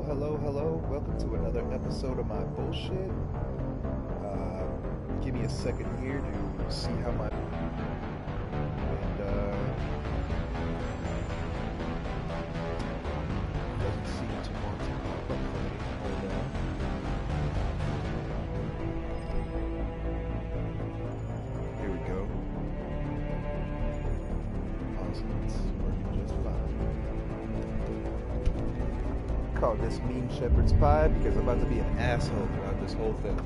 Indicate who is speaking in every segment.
Speaker 1: hello. Welcome to another episode of my bullshit. Give me a second here to see how my doesn't seem to want to pop up for me. Hold on. Here we go. Awesome. It's working just fine. Call this Mean Shepherd's Pie because I'm about to be an asshole throughout this whole thing.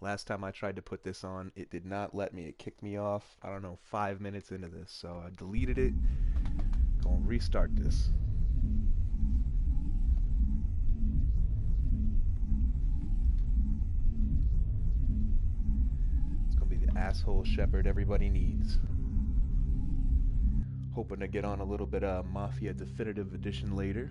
Speaker 1: Last time I tried to put this on, it did not let me. It kicked me off, I don't know, 5 minutes into this. So I deleted it. Gonna restart this. It's gonna be the asshole shepherd everybody needs. Hoping to get on a little bit of Mafia Definitive Edition later.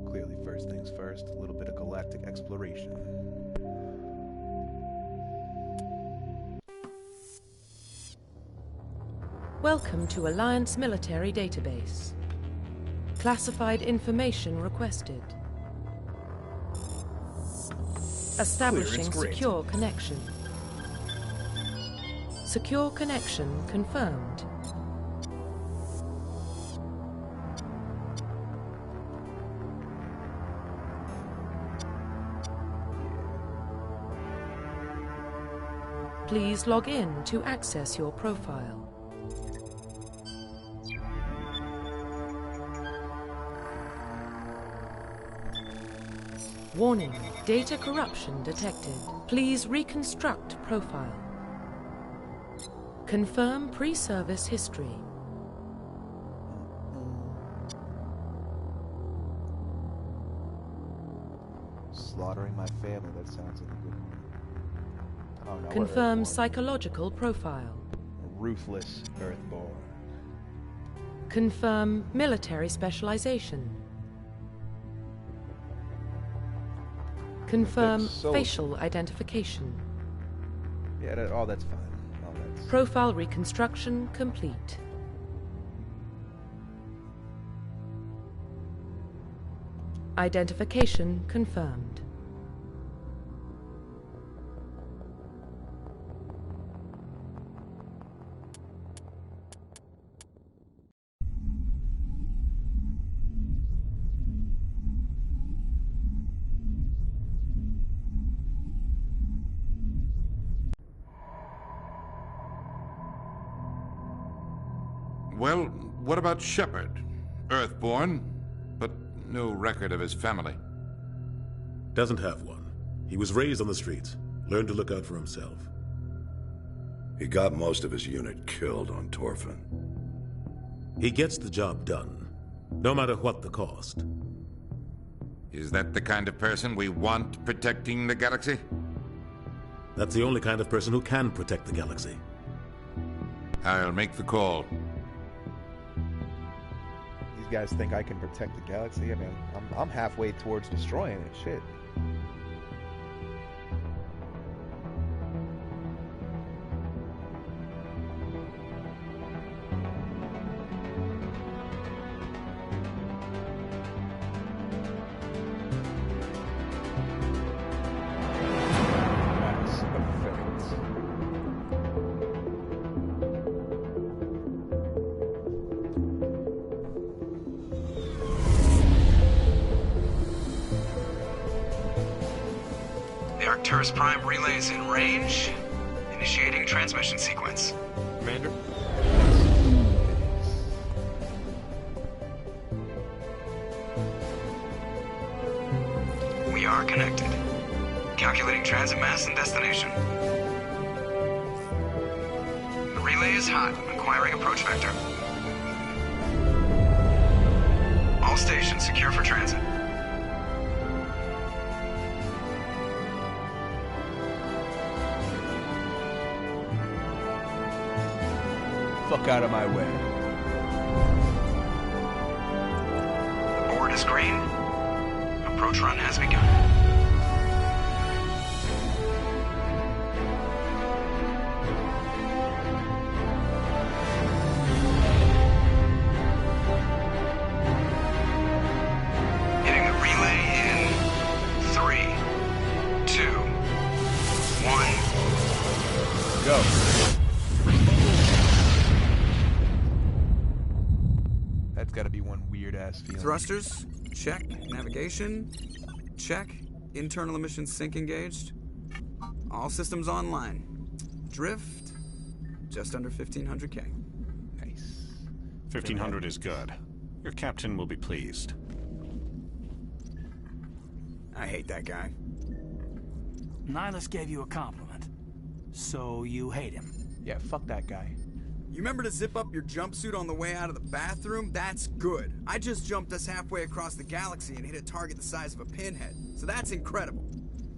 Speaker 1: Clearly, first things first, a little bit of galactic exploration.
Speaker 2: Welcome to Alliance Military Database. Classified information requested. Establishing secure connection. Secure connection confirmed. Please log in to access your profile. Warning, data corruption detected. Please reconstruct profile. Confirm pre-service history.
Speaker 1: Slaughtering my family, that sounds like a good one. Oh, no,
Speaker 2: Confirm psychological profile.
Speaker 1: A ruthless Earthborn.
Speaker 2: Confirm military specialization. Confirm facial identification.
Speaker 1: Yeah, that's fine.
Speaker 2: Profile reconstruction complete. Identification confirmed.
Speaker 3: Well, what about Shepard? Earthborn, but no record of his family.
Speaker 4: Doesn't have one. He was raised on the streets, learned to look out for himself.
Speaker 5: He got most of his unit killed on Torfin.
Speaker 4: He gets the job done, no matter what the cost.
Speaker 3: Is that the kind of person we want protecting the galaxy?
Speaker 4: That's the only kind of person who can protect the galaxy.
Speaker 3: I'll make the call.
Speaker 1: These guys think I can protect the galaxy? I mean, I'm halfway towards destroying it. Shit. Mass effect.
Speaker 6: The Arcturus Prime relay is in range. Initiating transmission sequence.
Speaker 1: Commander?
Speaker 6: We are connected. Calculating transit mass and destination. The relay is hot. Acquiring approach vector. All stations secure for transit.
Speaker 1: Fuck out of my way.
Speaker 6: The board is green. Approach run has begun.
Speaker 1: go. That's gotta be one weird-ass feeling.
Speaker 7: Thrusters, check. Navigation, check. Internal emissions sync engaged. All systems online. Drift, just under 1500K.
Speaker 1: Nice.
Speaker 8: 1500 is good. Your captain will be pleased.
Speaker 7: I hate that guy.
Speaker 9: Nihilus gave you a compliment, so you hate him.
Speaker 1: Yeah, fuck that guy.
Speaker 7: You remember to zip up your jumpsuit on the way out of the bathroom? That's good. I just jumped us halfway across the galaxy and hit a target the size of a pinhead, so that's incredible.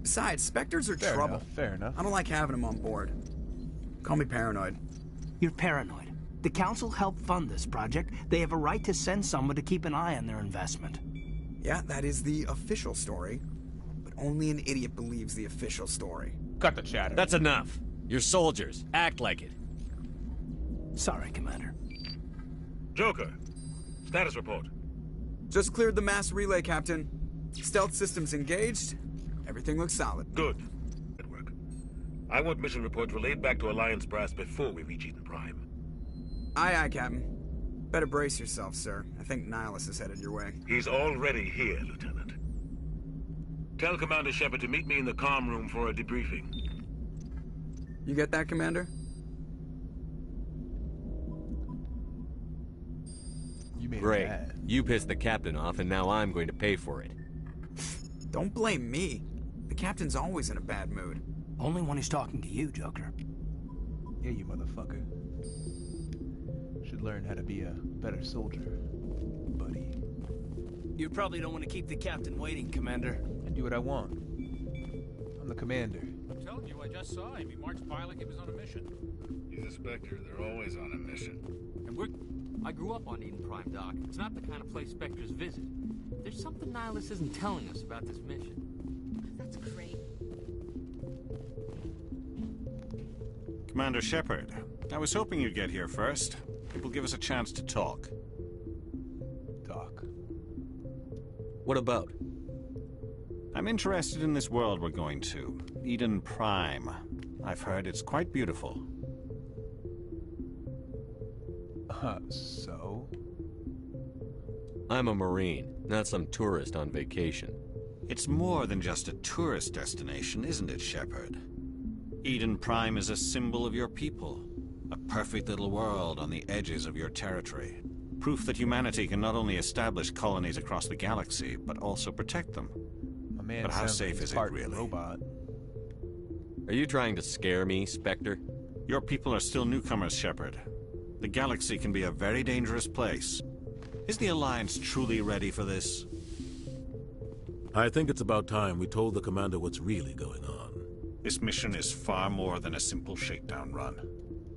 Speaker 7: Besides, Spectres are trouble.
Speaker 1: Fair enough.
Speaker 7: I don't like having them on board. Call me paranoid.
Speaker 9: You're paranoid. The Council helped fund this project. They have a right to send someone to keep an eye on their investment.
Speaker 7: Yeah, that is the official story. But only an idiot believes the official story.
Speaker 1: Cut the chatter.
Speaker 10: That's enough. You're soldiers. Act like it.
Speaker 9: Sorry, Commander.
Speaker 4: Joker, status report.
Speaker 7: Just cleared the mass relay, Captain. Stealth systems engaged. Everything looks solid.
Speaker 4: Good. Good work. I want mission reports relayed back to Alliance Brass before we reach Eden Prime.
Speaker 7: Aye, aye, Captain. Better brace yourself, sir. I think Nihilus is headed your way.
Speaker 4: He's already here, Lieutenant. Tell Commander Shepard to meet me in the comm room for a debriefing.
Speaker 7: You get that, Commander?
Speaker 1: You made
Speaker 10: Great.
Speaker 1: it bad.
Speaker 10: You pissed the captain off, and now I'm going to pay for it.
Speaker 7: Don't blame me. The Captain's always in a bad mood.
Speaker 9: Only when he's talking to you, Joker.
Speaker 1: Yeah, you motherfucker. Should learn how to be a better soldier, buddy.
Speaker 9: You probably don't want to keep the captain waiting, Commander.
Speaker 1: I do what I want. I'm the commander.
Speaker 11: I'm telling you, I just saw him. He marched by like he was on a mission.
Speaker 12: He's a Spectre. They're always on a mission.
Speaker 13: And I grew up on Eden Prime, Doc. It's not the kind of place Spectres visit. There's something Nihilus isn't telling us about this mission.
Speaker 14: That's great.
Speaker 8: Commander Shepard, I was hoping you'd get here first. It will give us a chance to talk.
Speaker 1: Talk.
Speaker 10: What about?
Speaker 8: I'm interested in this world we're going to, Eden Prime. I've heard it's quite beautiful.
Speaker 1: So?
Speaker 10: I'm a Marine, not some tourist on vacation.
Speaker 8: It's more than just a tourist destination, isn't it, Shepard? Eden Prime is a symbol of your people. A perfect little world on the edges of your territory. Proof that humanity can not only establish colonies across the galaxy, but also protect them.
Speaker 1: My man
Speaker 8: But how
Speaker 1: sounds like
Speaker 8: safe
Speaker 1: he's
Speaker 8: is it
Speaker 1: part
Speaker 8: really?
Speaker 1: Robot.
Speaker 10: Are you trying to scare me, Spectre?
Speaker 8: Your people are still newcomers, Shepard. The galaxy can be a very dangerous place. Is the Alliance truly ready for this?
Speaker 4: I think it's about time we told the commander what's really going on.
Speaker 8: This mission is far more than a simple shakedown run.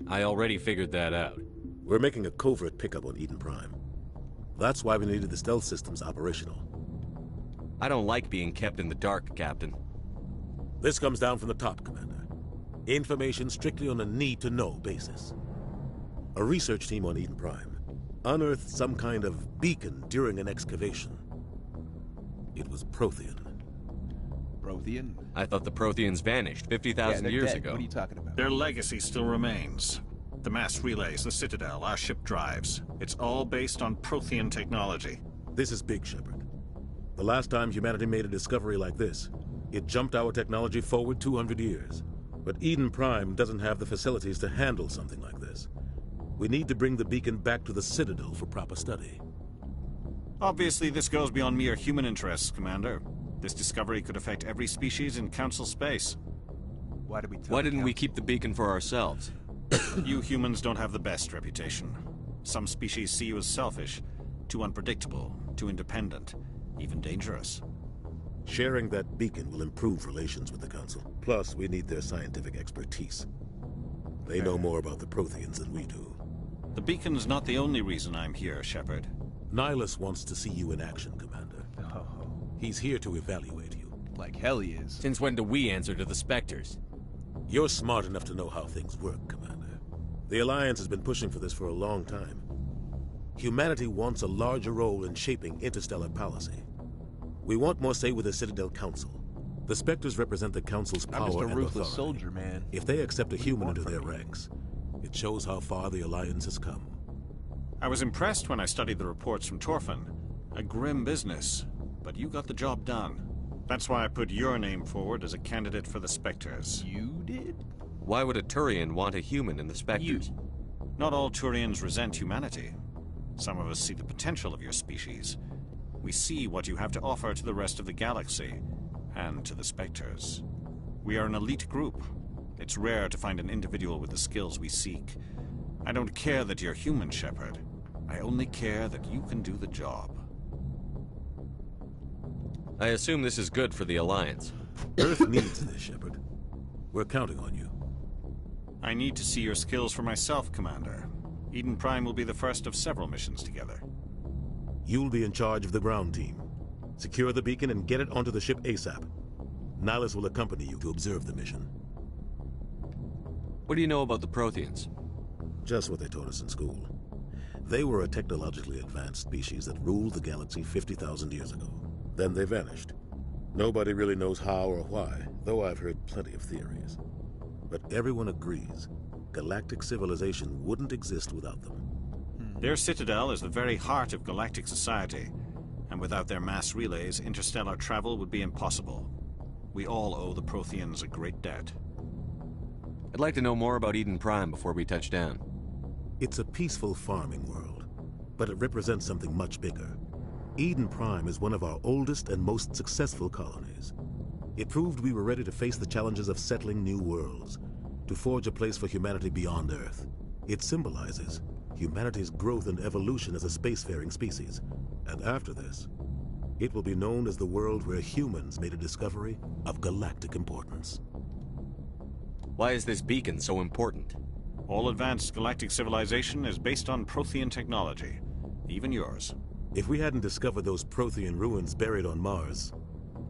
Speaker 10: I already figured that out.
Speaker 4: We're making a covert pickup on Eden Prime. That's why we needed the stealth systems operational.
Speaker 10: I don't like being kept in the dark, Captain.
Speaker 4: This comes down from the top, Commander. Information strictly on a need-to-know basis. A research team on Eden Prime unearthed some kind of beacon during an excavation. It was Prothean.
Speaker 1: Prothean?
Speaker 10: I thought the Protheans vanished 50,000 years
Speaker 1: dead.
Speaker 10: ago.
Speaker 1: What are you talking about?
Speaker 8: Their legacy still remains. The mass relays, the Citadel, our ship drives. It's all based on Prothean technology.
Speaker 4: This is big, Shepard. The last time humanity made a discovery like this, it jumped our technology forward 200 years. But Eden Prime doesn't have the facilities to handle something like this. We need to bring the beacon back to the Citadel for proper study.
Speaker 8: Obviously, this goes beyond mere human interests, Commander. This discovery could affect every species in Council space.
Speaker 1: Why did we tell
Speaker 10: Why didn't we keep the beacon for ourselves?
Speaker 8: You humans don't have the best reputation. Some species see you as selfish, too unpredictable, too independent, even dangerous.
Speaker 4: Sharing that beacon will improve relations with the Council. Plus, we need their scientific expertise. They know more about the Protheans than we do.
Speaker 8: The beacon's not the only reason I'm here, Shepard.
Speaker 4: Nihilus wants to see you in action, Commander.
Speaker 1: Oh,
Speaker 4: He's here to evaluate you.
Speaker 1: like hell he is.
Speaker 10: Since when do we answer to the Spectres?
Speaker 4: You're smart enough to know how things work, Commander. The Alliance has been pushing for this for a long time. Humanity wants a larger role in shaping interstellar policy. We want more say with the Citadel Council. The Spectres represent the Council's power
Speaker 1: I'm just a
Speaker 4: and
Speaker 1: ruthless
Speaker 4: authority.
Speaker 1: soldier, man.
Speaker 4: If they accept a human
Speaker 1: want
Speaker 4: into
Speaker 1: from
Speaker 4: their
Speaker 1: me?
Speaker 4: ranks, it shows how far the Alliance has come.
Speaker 8: I was impressed when I studied the reports from Torfin. A grim business, but you got the job done. That's why I put your name forward as a candidate for the Spectres.
Speaker 1: You did?
Speaker 10: Why would a Turian want a human in the Spectres?
Speaker 8: Not all Turians resent humanity. Some of us see the potential of your species. We see what you have to offer to the rest of the galaxy, and to the Spectres. We are an elite group. It's rare to find an individual with the skills we seek. I don't care that you're human, Shepard. I only care that you can do the job.
Speaker 10: I assume this is good for the Alliance.
Speaker 4: Earth needs this, Shepard. We're counting on you.
Speaker 8: I need to see your skills for myself, Commander. Eden Prime will be the first of several missions together.
Speaker 4: You'll be in charge of the ground team. Secure the beacon and get it onto the ship ASAP. Nihilus will accompany you to observe the mission.
Speaker 10: What do you know about the Protheans?
Speaker 4: Just what they taught us in school. They were a technologically advanced species that ruled the galaxy 50,000 years ago. Then they vanished. Nobody really knows how or why, though I've heard plenty of theories. But everyone agrees, galactic civilization wouldn't exist without them.
Speaker 8: Their citadel is the very heart of galactic society, and without their mass relays, interstellar travel would be impossible. We all owe the Protheans a great debt.
Speaker 10: I'd like to know more about Eden Prime before we touch down.
Speaker 4: It's a peaceful farming world, but it represents something much bigger. Eden Prime is one of our oldest and most successful colonies. It proved we were ready to face the challenges of settling new worlds, to forge a place for humanity beyond Earth. It symbolizes humanity's growth and evolution as a spacefaring species. And after this, it will be known as the world where humans made a discovery of galactic importance.
Speaker 10: Why is this beacon so important?
Speaker 8: All advanced galactic civilization is based on Prothean technology, even yours.
Speaker 4: If we hadn't discovered those Prothean ruins buried on Mars,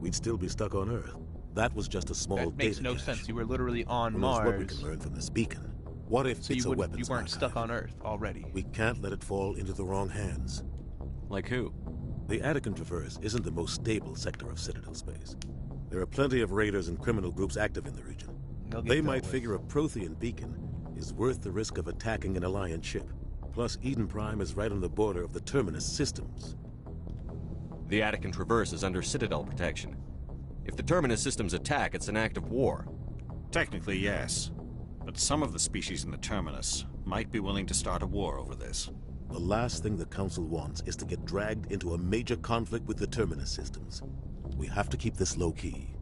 Speaker 4: we'd still be stuck on Earth. That was just a small data
Speaker 1: That makes no
Speaker 4: cache.
Speaker 1: sense. You were literally on
Speaker 4: Who
Speaker 1: Mars.
Speaker 4: knows what we can learn from this beacon? What if
Speaker 1: So
Speaker 4: it's a weapons
Speaker 1: you weren't
Speaker 4: archive?
Speaker 1: stuck on Earth already.
Speaker 4: We can't let it fall into the wrong hands.
Speaker 10: Like who?
Speaker 4: The Attican Traverse isn't the most stable sector of Citadel space. There are plenty of raiders and criminal groups active in the region. They might figure a Prothean beacon is worth the risk of attacking an Alliance ship. Plus, Eden Prime is right on the border of the Terminus systems.
Speaker 10: The Attican Traverse is under Citadel protection. If the Terminus systems attack, it's an act of war.
Speaker 8: Technically, yes. But some of the species in the Terminus might be willing to start a war over this.
Speaker 4: The last thing the Council wants is to get dragged into a major conflict with the Terminus systems. We have to keep this low-key.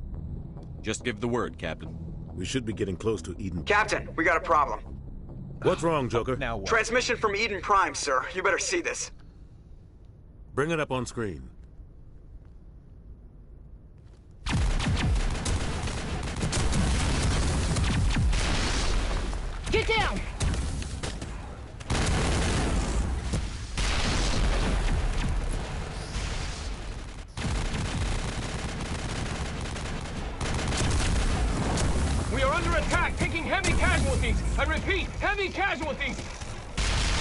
Speaker 10: Just give the word, Captain.
Speaker 4: We should be getting close to Eden.
Speaker 6: Captain, we got a problem.
Speaker 4: What's wrong, Joker?
Speaker 1: Now what?
Speaker 6: Transmission from Eden Prime, sir. You better see this.
Speaker 4: Bring it up on screen.
Speaker 14: Get down!
Speaker 11: We are under attack, taking heavy casualties. I repeat, heavy casualties.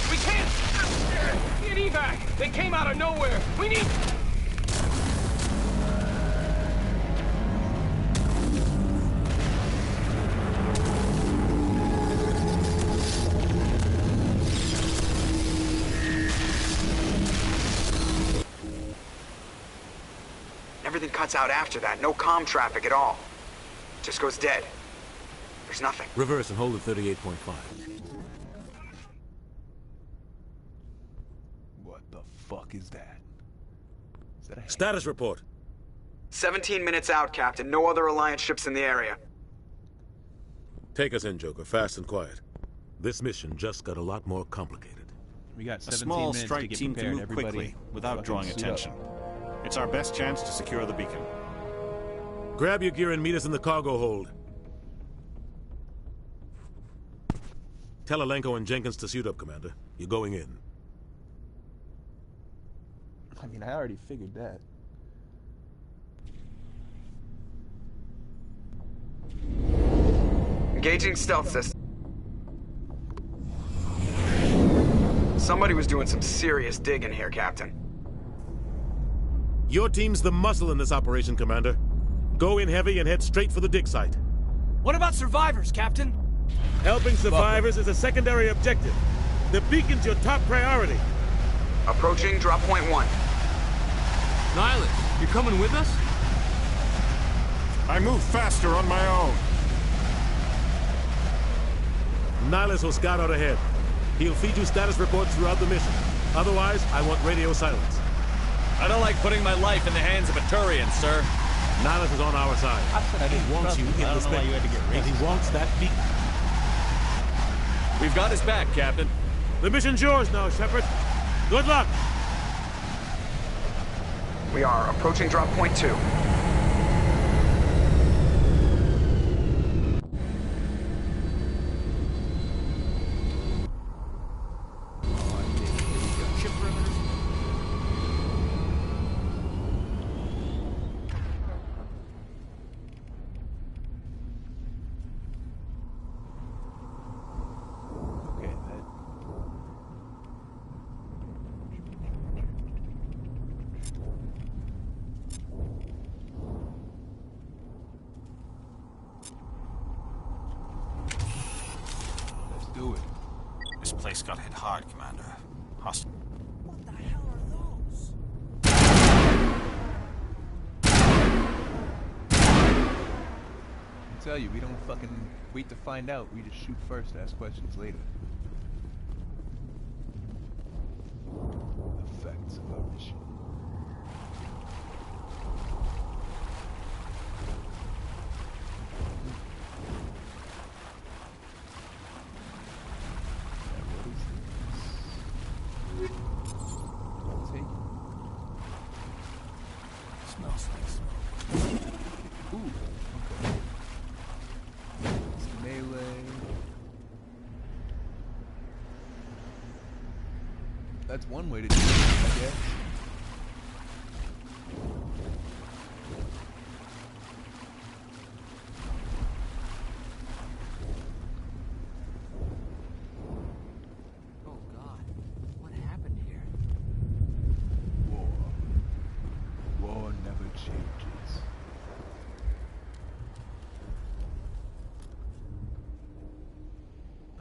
Speaker 11: We can't get evac. They came out of nowhere. We need...
Speaker 6: Everything cuts out after that. No comm traffic at all. Just goes dead. There's nothing.
Speaker 4: Reverse and hold at 38.5.
Speaker 1: What the fuck is that? Is that a
Speaker 4: Status report.
Speaker 6: 17 minutes out, Captain. No other Alliance ships in the area.
Speaker 4: Take us in, Joker, fast and quiet. This mission just got a lot more complicated.
Speaker 1: We got
Speaker 8: A
Speaker 1: 17
Speaker 8: small
Speaker 1: minutes
Speaker 8: strike
Speaker 1: to get
Speaker 8: team can
Speaker 1: prepared.
Speaker 8: move
Speaker 1: Everybody
Speaker 8: quickly without
Speaker 1: fucking
Speaker 8: drawing
Speaker 1: suit up.
Speaker 8: attention. It's our best chance to secure the beacon.
Speaker 4: Grab your gear and meet us in the cargo hold. Tell Alenko and Jenkins to suit up, Commander. You're going in.
Speaker 1: I mean, I already figured that.
Speaker 6: Engaging stealth system. Somebody was doing some serious digging here, Captain.
Speaker 4: Your team's the muscle in this operation, Commander. Go in heavy and head straight for the dig site.
Speaker 14: What about survivors, Captain?
Speaker 4: Helping survivors is a secondary objective. The beacon's your top priority.
Speaker 6: Approaching drop point 1.
Speaker 13: Nihilus, you coming with us?
Speaker 3: I move faster on my own.
Speaker 4: Nihilus will scout out ahead. He'll feed you status reports throughout the mission. Otherwise, I want radio silence.
Speaker 10: I don't like putting my life in the hands of a Turian, sir.
Speaker 4: Nihilus is on our side. He wants you in the spec. And he wants that beacon.
Speaker 10: We've got his back, Captain.
Speaker 4: The mission's yours now, Shepard. Good luck.
Speaker 6: We are approaching drop point 2.
Speaker 8: This place got hit hard, Commander. Hostile.
Speaker 9: What the hell are those?
Speaker 1: I tell you, we don't fucking wait to find out. We just shoot first, ask questions later. Effects of our mission.
Speaker 9: Smells like smoke.
Speaker 1: Ooh, okay. It's melee. That's one way to do it, I guess.
Speaker 13: Oh God, what happened here?
Speaker 1: War never changes.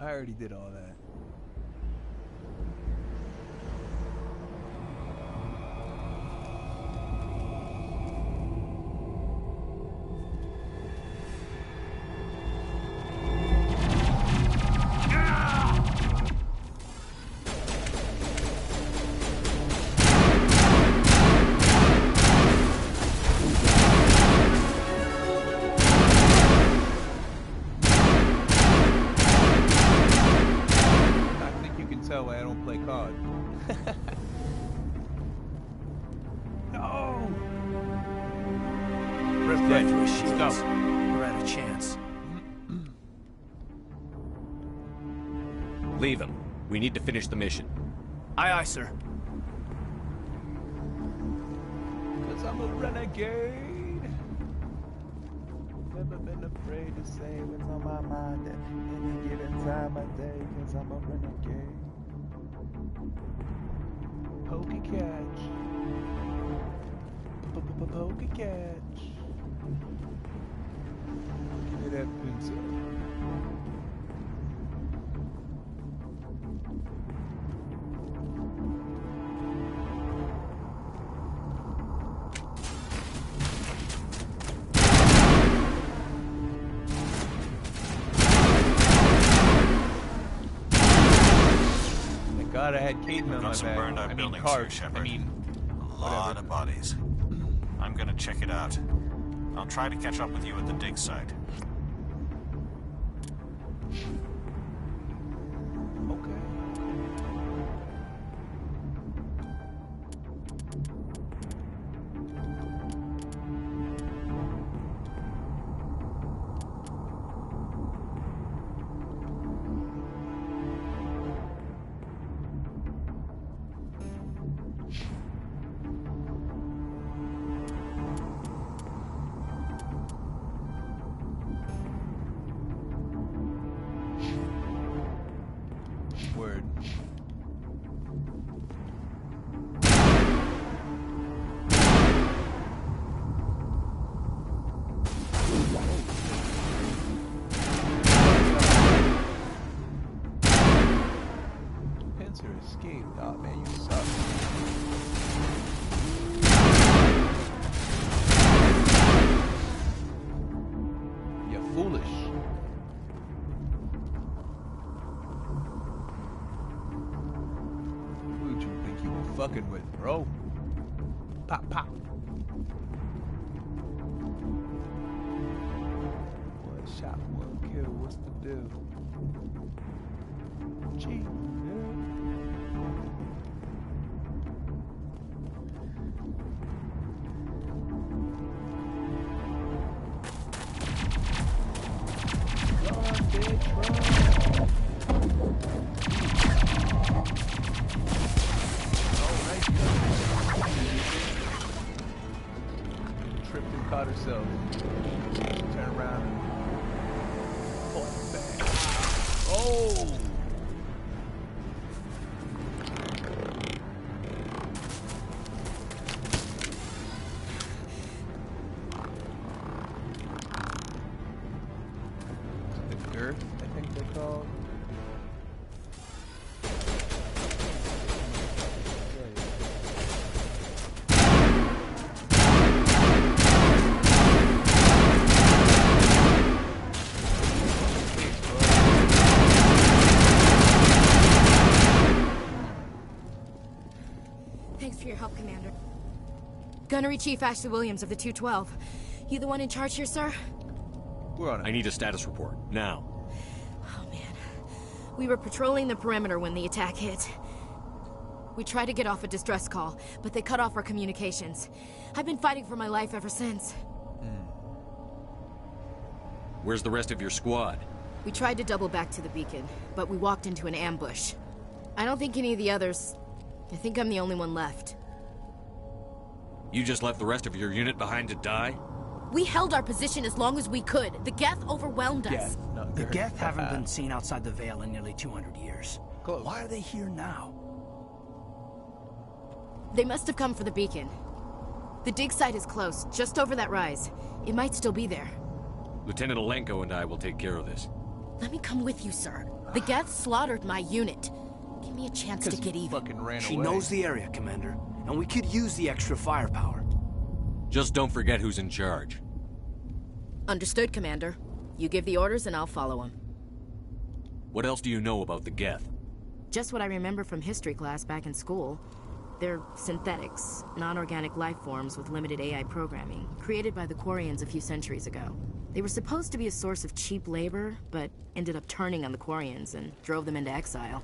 Speaker 1: I already did all that. Tell why I don't play COD. No!
Speaker 9: Rip right through his shields.
Speaker 1: Let's go.
Speaker 9: We're out of chance.
Speaker 10: Leave him. We need to finish the mission.
Speaker 9: Aye, aye, sir.
Speaker 1: Cause I'm a renegade. Never been afraid to say what's on my mind at any given time of day. Cause I'm a renegade. Pokey catch. Pokey catch. Give me that pencil. God, I had Caden on my
Speaker 8: Got some
Speaker 1: back.
Speaker 8: burned out buildings here, Shepard. A lot of bodies. I'm gonna check it out. I'll try to catch up with you at the dig site.
Speaker 1: Word. dangerous game. Oh man, you suck. You're foolish. Who did you think you were fucking with, bro? Pop, pop. One shot, one kill. What's the deal? Gee, tripped and caught herself. Turn around and pull it back. Oh! The girth, I think they're called.
Speaker 15: Thanks for your help, Commander. Gunnery Chief Ashley Williams of the 212. You the one in charge here, sir?
Speaker 1: We're on it.
Speaker 10: I need a status report, now.
Speaker 15: Oh, man. We were patrolling the perimeter when the attack hit. We tried to get off a distress call, but they cut off our communications. I've been fighting for my life ever since.
Speaker 10: Where's the rest of your squad?
Speaker 15: We tried to double back to the beacon, but we walked into an ambush. I don't think any of the others... I think I'm the only one left.
Speaker 10: You just left the rest of your unit behind to die?
Speaker 15: We held our position as long as we could. The Geth overwhelmed us.
Speaker 9: Geth? The Geth haven't been seen outside the Veil in nearly 200 years.
Speaker 1: Close.
Speaker 9: Why are they here now?
Speaker 15: They must have come for the beacon. The dig site is close, just over that rise. It might still be there.
Speaker 10: Lieutenant Alenko and I will take care of this.
Speaker 15: Let me come with you, sir. The Geth slaughtered my unit. Give me a chance to get even.
Speaker 1: Fucking ran
Speaker 9: She
Speaker 1: away.
Speaker 9: knows the area, Commander, and we could use the extra firepower.
Speaker 10: Just don't forget who's in charge.
Speaker 15: Understood, Commander. You give the orders and I'll follow them.
Speaker 10: What else do you know about the Geth?
Speaker 15: Just what I remember from history class back in school. They're synthetics, non-organic life forms with limited AI programming, created by the Quarians a few centuries ago. They were supposed to be a source of cheap labor, but ended up turning on the Quarians and drove them into exile.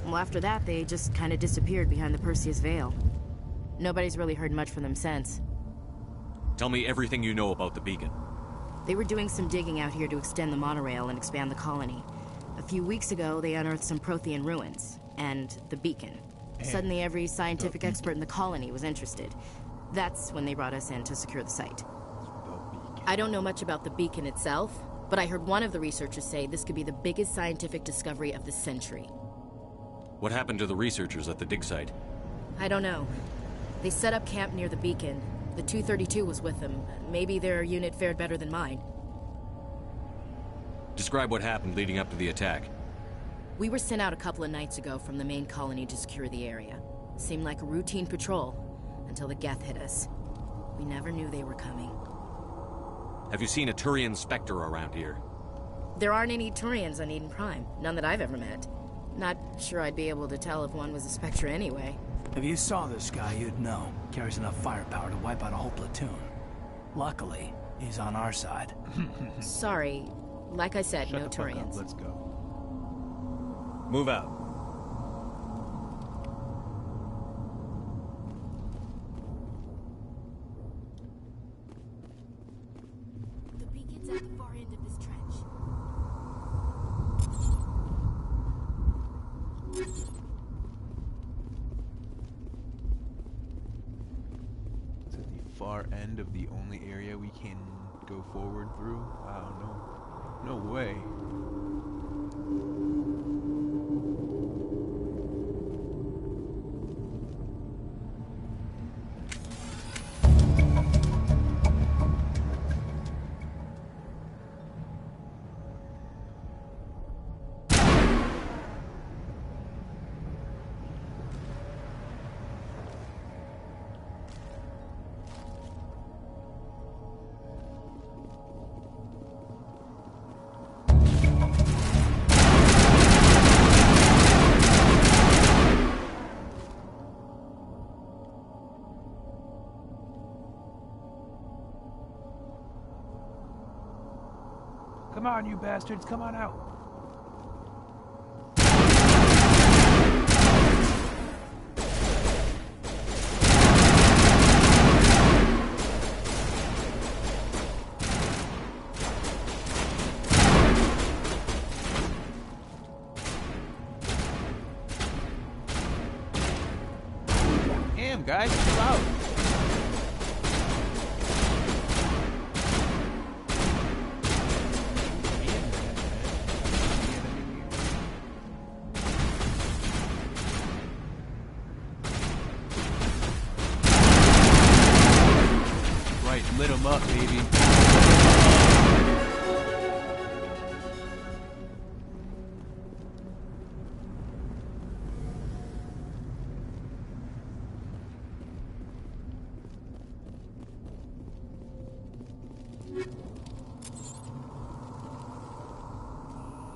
Speaker 15: Well, after that, they just kind of disappeared behind the Perseus Veil. Nobody's really heard much from them since.
Speaker 10: Tell me everything you know about the beacon.
Speaker 15: They were doing some digging out here to extend the monorail and expand the colony. A few weeks ago, they unearthed some Prothean ruins, and the beacon. Suddenly, every scientific expert in the colony was interested. That's when they brought us in to secure the site. I don't know much about the beacon itself, but I heard one of the researchers say this could be the biggest scientific discovery of the century.
Speaker 10: What happened to the researchers at the dig site?
Speaker 15: I don't know. They set up camp near the beacon. The 232 was with them. Maybe their unit fared better than mine.
Speaker 10: Describe what happened leading up to the attack.
Speaker 15: We were sent out a couple of nights ago from the main colony to secure the area. Seemed like a routine patrol, until the Geth hit us. We never knew they were coming.
Speaker 10: Have you seen a Turian Spectre around here?
Speaker 15: There aren't any Turians on Eden Prime. None that I've ever met. Not sure I'd be able to tell if one was a Spectre anyway.
Speaker 9: If you saw this guy, you'd know. Carries enough firepower to wipe out a whole platoon. Luckily, he's on our side.
Speaker 15: Sorry. Like I said,
Speaker 1: Shut
Speaker 15: no
Speaker 1: the fuck up.
Speaker 15: Turians.
Speaker 1: Let's go.
Speaker 10: Move out.
Speaker 15: The beacon's at the far end of this trench.
Speaker 1: It's at the far end of the only area we can go forward through? I don't know. No way.
Speaker 16: on, you bastards. Come on out.
Speaker 1: Damn, guys, chill out. Right, lit him up, baby.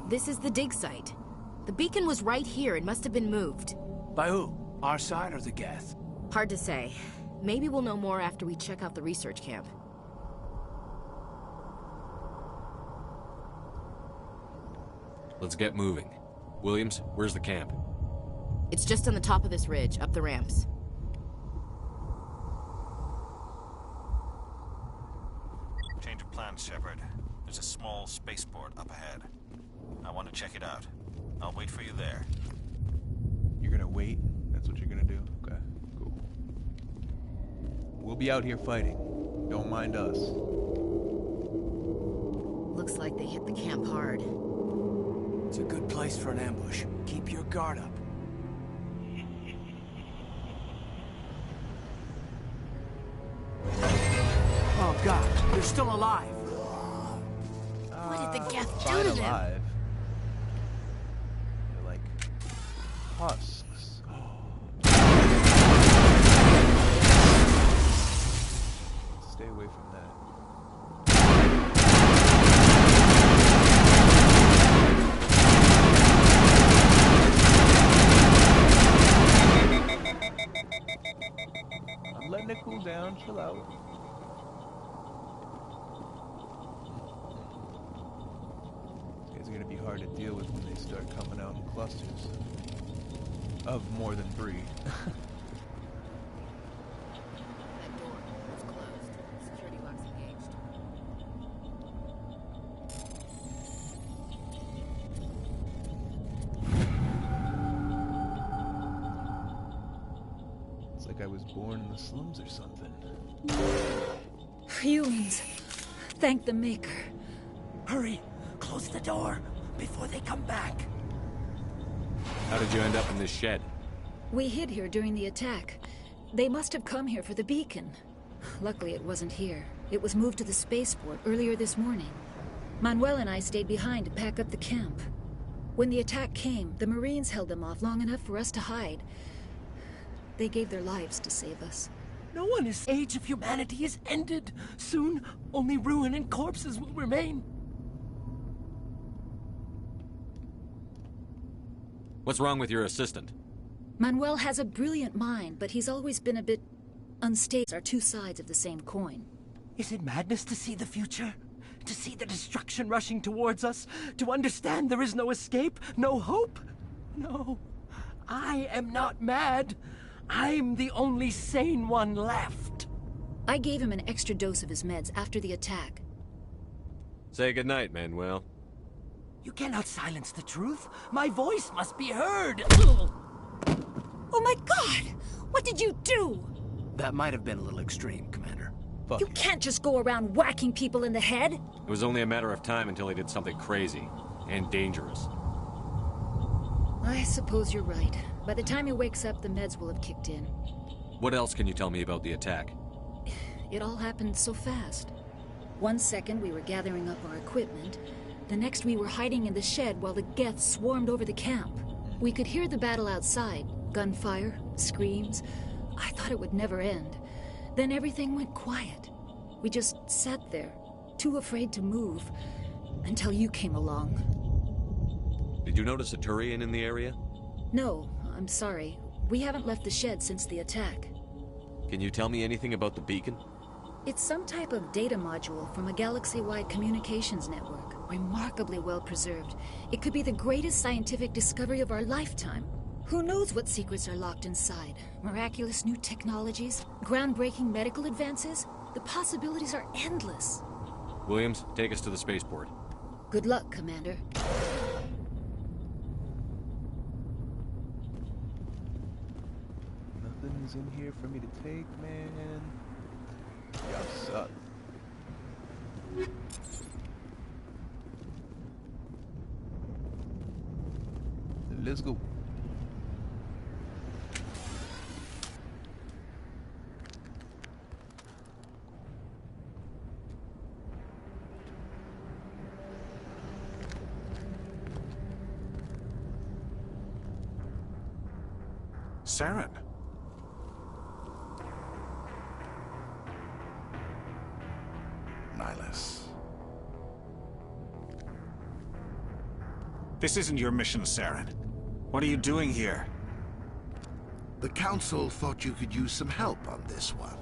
Speaker 15: This is the dig site. The beacon was right here. It must have been moved.
Speaker 14: By who? Our side or the Geth?
Speaker 15: Hard to say. Maybe we'll know more after we check out the research camp.
Speaker 10: Let's get moving. Williams, where's the camp?
Speaker 15: It's just on the top of this ridge, up the ramps.
Speaker 8: Change of plans, Shepard. There's a small spaceport up ahead. I want to check it out. I'll wait for you there.
Speaker 1: You're gonna wait? That's what you're gonna do? Okay, cool. We'll be out here fighting. Don't mind us.
Speaker 15: Looks like they hit the camp hard.
Speaker 14: It's a good place for an ambush. Keep your guard up. Oh God, they're still alive.
Speaker 15: What did the Geth do
Speaker 1: Fine
Speaker 15: to them?
Speaker 1: alive. They're like husks. Stay away from that. I'm letting it cool down. Chill out. These guys are gonna be hard to deal with when they start coming out in clusters of more than 3.
Speaker 15: That door is closed. Security locks engaged.
Speaker 1: It's like I was born in the slums or something.
Speaker 17: Humans. Thank the Maker.
Speaker 9: Hurry! Close the door before they come back.
Speaker 10: How did you end up in this shed?
Speaker 17: We hid here during the attack. They must have come here for the beacon. Luckily, it wasn't here. It was moved to the spaceport earlier this morning. Manuel and I stayed behind to pack up the camp. When the attack came, the Marines held them off long enough for us to hide. They gave their lives to save us.
Speaker 9: No one is. Age of humanity is ended. Soon, only ruin and corpses will remain.
Speaker 10: What's wrong with your assistant?
Speaker 17: Manuel has a brilliant mind, but he's always been a bit unstable. Are two sides of the same coin.
Speaker 9: Is it madness to see the future? To see the destruction rushing towards us? To understand there is no escape? No hope? No. I am not mad. I'm the only sane one left.
Speaker 17: I gave him an extra dose of his meds after the attack.
Speaker 10: Say goodnight, Manuel.
Speaker 9: You cannot silence the truth. My voice must be heard.
Speaker 17: Oh my God! What did you do?
Speaker 14: That might have been a little extreme, Commander.
Speaker 17: You can't just go around whacking people in the head.
Speaker 10: It was only a matter of time until he did something crazy and dangerous.
Speaker 17: I suppose you're right. By the time he wakes up, the meds will have kicked in.
Speaker 10: What else can you tell me about the attack?
Speaker 17: It all happened so fast. 1 second we were gathering up our equipment. The next we were hiding in the shed while the Geth swarmed over the camp. We could hear the battle outside. Gunfire, screams. I thought it would never end. Then everything went quiet. We just sat there, too afraid to move, until you came along.
Speaker 10: Did you notice a Turian in the area?
Speaker 17: No, I'm sorry. We haven't left the shed since the attack.
Speaker 10: Can you tell me anything about the beacon?
Speaker 17: It's some type of data module from a galaxy-wide communications network. Remarkably well preserved. It could be the greatest scientific discovery of our lifetime. Who knows what secrets are locked inside? Miraculous new technologies? Groundbreaking medical advances? The possibilities are endless.
Speaker 10: Williams, take us to the spaceport.
Speaker 17: Good luck, Commander.
Speaker 1: Nothing's in here for me to take, man. Y'all suck. Let's go.
Speaker 16: Saren. Nihilus. This isn't your mission, Saren. What are you doing here?
Speaker 18: The Council thought you could use some help on this one.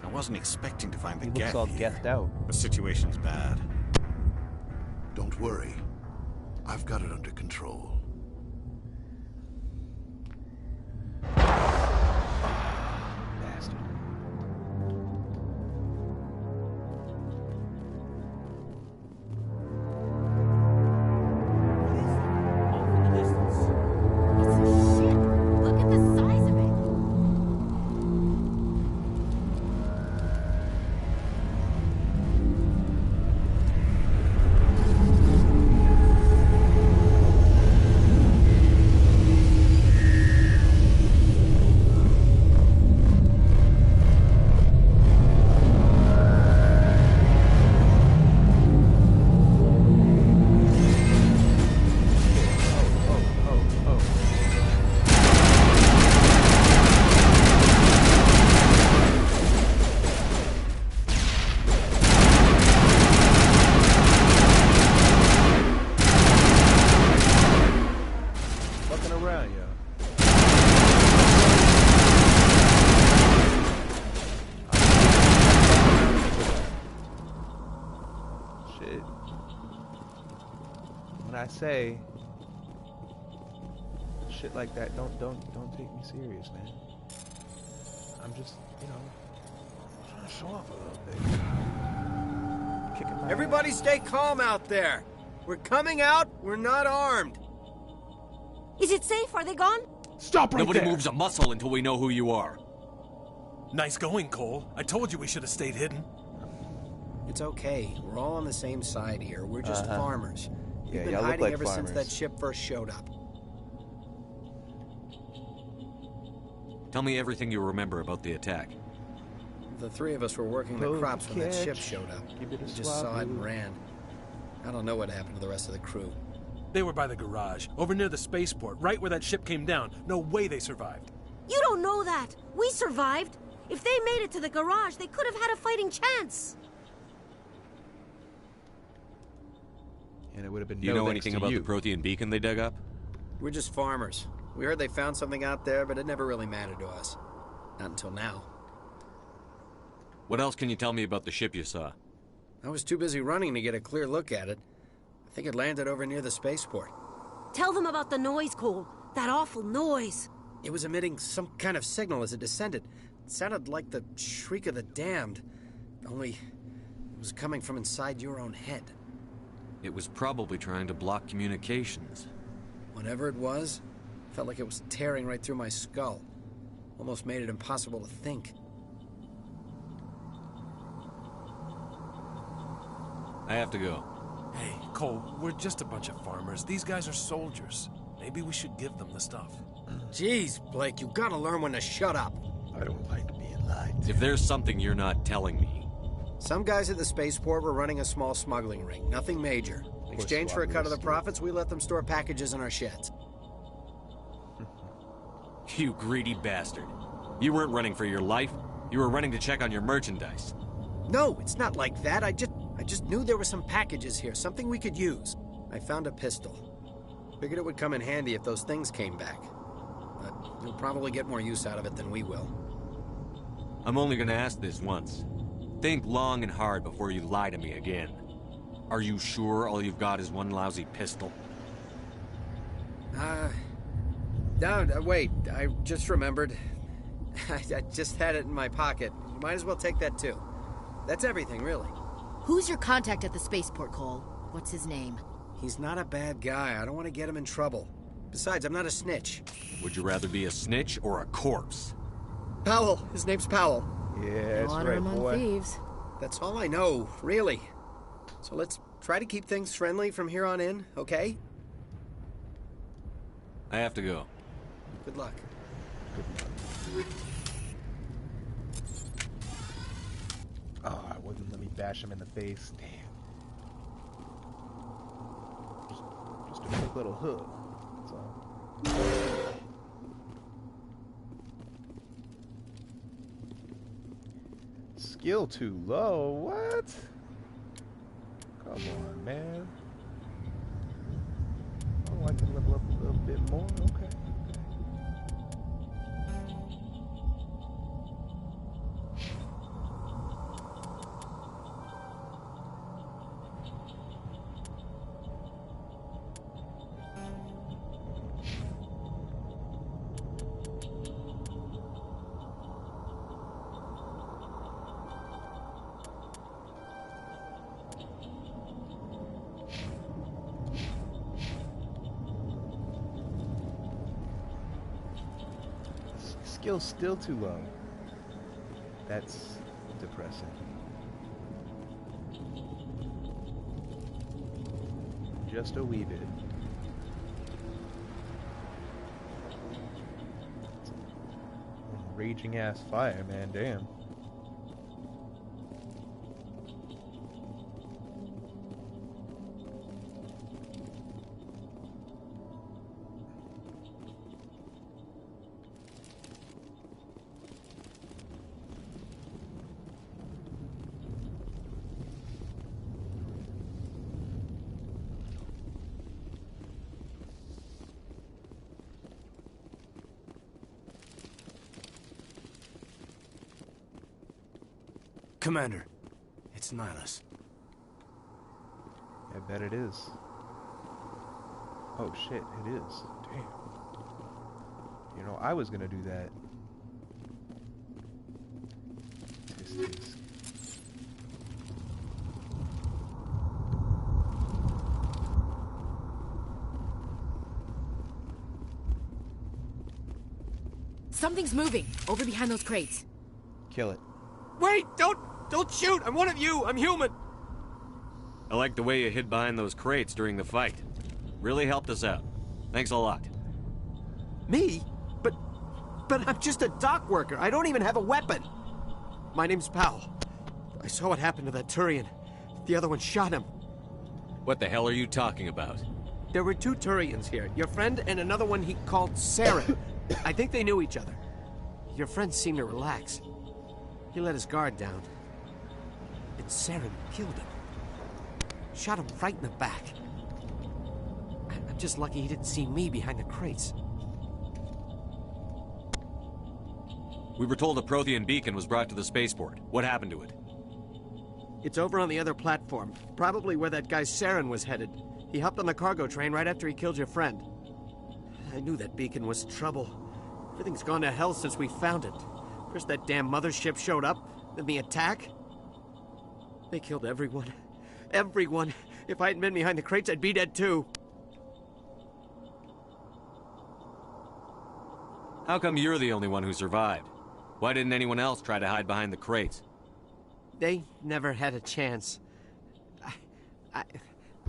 Speaker 8: I wasn't expecting to find the
Speaker 1: He looks
Speaker 8: Geth
Speaker 1: all
Speaker 8: here.
Speaker 1: gethed out.
Speaker 8: The situation's bad.
Speaker 18: Don't worry. I've got it under control.
Speaker 1: Bastard.
Speaker 15: Look at the size of it.
Speaker 1: Fucking around, yo. Shit. When I say shit like that, don't take me serious, man. I'm just, you know, trying to show off a little bit. Kicking my
Speaker 14: Everybody
Speaker 1: ass.
Speaker 14: stay calm out there. We're coming out. We're not armed.
Speaker 19: Is it safe? Are they gone?
Speaker 1: Stop right
Speaker 10: Nobody
Speaker 1: there.
Speaker 10: moves a muscle until we know who you are.
Speaker 20: Nice going, Cole. I told you we should have stayed hidden.
Speaker 14: It's okay. We're all on the same side here. We're just farmers. We've
Speaker 1: Yeah,
Speaker 14: been
Speaker 1: y'all look
Speaker 14: hiding
Speaker 1: like
Speaker 14: ever since
Speaker 1: farmers.
Speaker 14: that ship first showed up.
Speaker 10: Tell me everything you remember about the attack.
Speaker 14: The three of us were working the
Speaker 1: Poke
Speaker 14: crops when that ship
Speaker 1: catch.
Speaker 14: showed up.
Speaker 1: Give it a
Speaker 14: We just saw it and
Speaker 1: swaboo.
Speaker 14: ran. I don't know what happened to the rest of the crew.
Speaker 20: They were by the garage, over near the spaceport, right where that ship came down. No way they survived.
Speaker 19: You don't know that. We survived. If they made it to the garage, they could have had a fighting chance.
Speaker 1: And it would have been
Speaker 10: Do you
Speaker 1: no
Speaker 10: know
Speaker 1: thanks
Speaker 10: anything
Speaker 1: to
Speaker 10: about
Speaker 1: you.
Speaker 10: the Prothean beacon they dug up?
Speaker 14: We're just farmers. We heard they found something out there, but it never really mattered to us. Not until now.
Speaker 10: What else can you tell me about the ship you saw?
Speaker 14: I was too busy running to get a clear look at it. I think it landed over near the spaceport.
Speaker 19: Tell them about the noise, Cole. That awful noise.
Speaker 14: It was emitting some kind of signal as it descended. It sounded like the shriek of the damned. Only it was coming from inside your own head.
Speaker 10: It was probably trying to block communications.
Speaker 14: Whatever it was, felt like it was tearing right through my skull. Almost made it impossible to think.
Speaker 10: I have to go.
Speaker 20: Hey, Cole, we're just a bunch of farmers. These guys are soldiers. Maybe we should give them the stuff.
Speaker 14: Jeez, Blake, you gotta learn when to shut up.
Speaker 5: I don't like being lied to.
Speaker 10: If there's something you're not telling me.
Speaker 14: Some guys at the spaceport were running a small smuggling ring, nothing major. In exchange for a cut of the profits, we let them store packages in our sheds.
Speaker 10: You greedy bastard. You weren't running for your life. You were running to check on your merchandise.
Speaker 14: No, it's not like that. I just knew there were some packages here, something we could use. I found a pistol. Figured it would come in handy if those things came back. But you'll probably get more use out of it than we will.
Speaker 10: I'm only gonna ask this once. Think long and hard before you lie to me again. Are you sure all you've got is one lousy pistol?
Speaker 14: No, wait. I just remembered. I just had it in my pocket. You might as well take that too. That's everything, really.
Speaker 15: Who's your contact at the spaceport, Cole? What's his name?
Speaker 14: He's not a bad guy. I don't want to get him in trouble. Besides, I'm not a snitch.
Speaker 10: Would you rather be a snitch or a corpse?
Speaker 14: Powell. His name's Powell.
Speaker 1: Yeah, that's right, boy.
Speaker 15: Thieves.
Speaker 14: That's all I know, really. So let's try to keep things friendly from here on in, okay?
Speaker 10: I have to go.
Speaker 14: Good luck.
Speaker 1: Oh, it wouldn't let me bash him in the face. Damn. Just a quick little hook. That's all. Skill too low. What? Come on, man. Oh, I can level up a little bit more. Okay. Skill's still too low. That's depressing. Just a wee bit. Raging ass fire, man, damn.
Speaker 20: Commander, it's Nihilus.
Speaker 1: I bet it is. Oh shit, it is. Damn. You know, I was gonna do that. Tisk, tisk.
Speaker 15: Something's moving over behind those crates.
Speaker 1: Kill it.
Speaker 9: Wait! Don't shoot! I'm one of you! I'm human!
Speaker 10: I like the way you hid behind those crates during the fight. Really helped us out. Thanks a lot.
Speaker 9: Me? But I'm just a dock worker. I don't even have a weapon. My name's Powell. I saw what happened to that Turian. The other one shot him.
Speaker 10: What the hell are you talking about?
Speaker 9: There were two Turians here. Your friend and another one he called Saren. I think they knew each other. Your friend seemed to relax. He let his guard down. And Saren killed him. Shot him right in the back. I'm just lucky he didn't see me behind the crates.
Speaker 10: We were told a Prothean beacon was brought to the spaceport. What happened to it?
Speaker 9: It's over on the other platform. Probably where that guy Saren was headed. He hopped on the cargo train right after he killed your friend. I knew that beacon was trouble. Everything's gone to hell since we found it. First that damn mothership showed up, then the attack. They killed everyone. Everyone. If I hadn't been behind the crates, I'd be dead too.
Speaker 10: How come you're the only one who survived? Why didn't anyone else try to hide behind the crates?
Speaker 9: They never had a chance.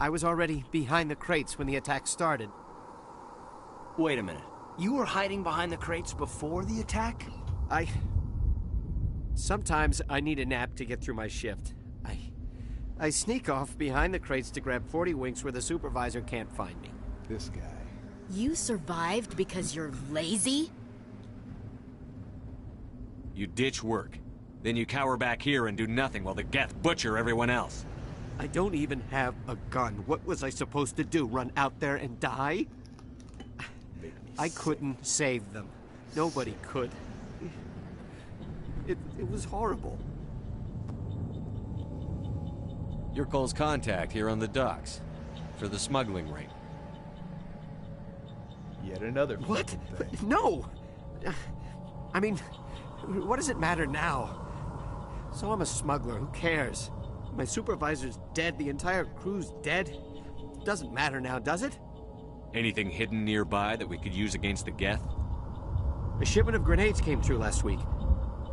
Speaker 9: I was already behind the crates when the attack started.
Speaker 20: Wait a minute. You were hiding behind the crates before the attack?
Speaker 9: Sometimes I need a nap to get through my shift. I sneak off behind the crates to grab 40 winks where the supervisor can't find me.
Speaker 1: This guy.
Speaker 15: You survived because you're lazy?
Speaker 10: You ditch work. Then you cower back here and do nothing while the Geth butcher everyone else.
Speaker 9: I don't even have a gun. What was I supposed to do? Run out there and die? I couldn't save them. Nobody could. It was horrible.
Speaker 10: You're Cole's contact here on the docks for the smuggling ring.
Speaker 1: Yet another.
Speaker 14: What? No! I mean, what does it matter now? So I'm a smuggler, who cares? My supervisor's dead, the entire crew's dead. It doesn't matter now, does it?
Speaker 10: Anything hidden nearby that we could use against the Geth?
Speaker 14: A shipment of grenades came through last week.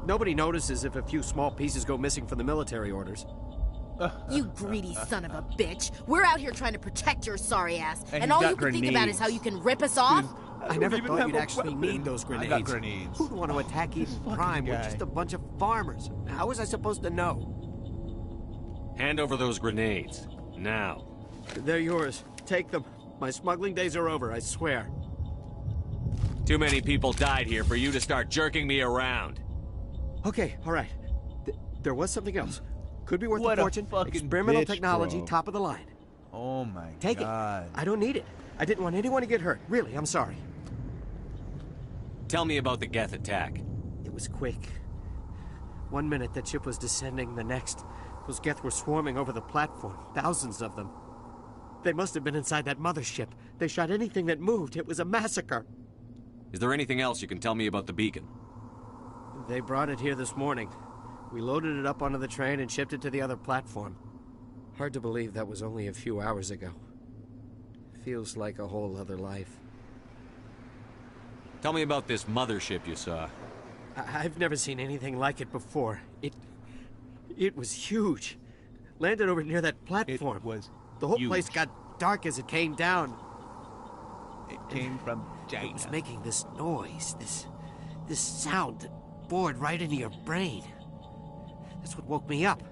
Speaker 14: Nobody notices if a few small pieces go missing from the military orders.
Speaker 21: You greedy son of a bitch. We're out here trying to protect your sorry ass, and
Speaker 1: you
Speaker 21: all
Speaker 1: got
Speaker 21: you can think about is how you can rip us off?
Speaker 14: I never thought you'd actually need those grenades.
Speaker 1: I got grenades.
Speaker 14: Who'd want to attack Eden Prime? We're just a bunch of farmers. How was I supposed to know?
Speaker 10: Hand over those grenades. Now.
Speaker 14: They're yours. Take them. My smuggling days are over, I swear.
Speaker 10: Too many people died here for you to start jerking me around.
Speaker 14: Okay, all right. There was something else. Could be worth
Speaker 1: What
Speaker 14: a
Speaker 1: a
Speaker 14: fortune.
Speaker 1: fucking
Speaker 14: Experimental
Speaker 1: bitch,
Speaker 14: technology,
Speaker 1: bro.
Speaker 14: top of the line.
Speaker 1: Oh my
Speaker 14: Take
Speaker 1: god.
Speaker 14: it. I don't need it. I didn't want anyone to get hurt. Really, I'm sorry.
Speaker 10: Tell me about the Geth attack.
Speaker 14: It was quick. 1 minute that ship was descending, the next, those Geth were swarming over the platform. Thousands of them. They must have been inside that mothership. They shot anything that moved. It was a massacre.
Speaker 10: Is there anything else you can tell me about the beacon?
Speaker 14: They brought it here this morning. We loaded it up onto the train and shipped it to the other platform. Hard to believe that was only a few hours ago. Feels like a whole other life.
Speaker 10: Tell me about this mothership you saw.
Speaker 14: I've never seen anything like it before. It was huge. Landed over near that platform.
Speaker 1: It was
Speaker 14: The whole
Speaker 1: huge.
Speaker 14: place got dark as it came down.
Speaker 1: It came from China.
Speaker 14: It was making this noise, this sound that bored right into your brain. That's what woke me up.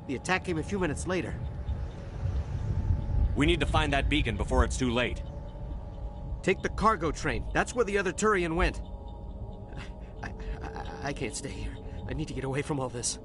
Speaker 14: The attack came a few minutes later.
Speaker 10: We need to find that beacon before it's too late.
Speaker 14: Take the cargo train. That's where the other Turian went. I can't stay here. I need to get away from all this.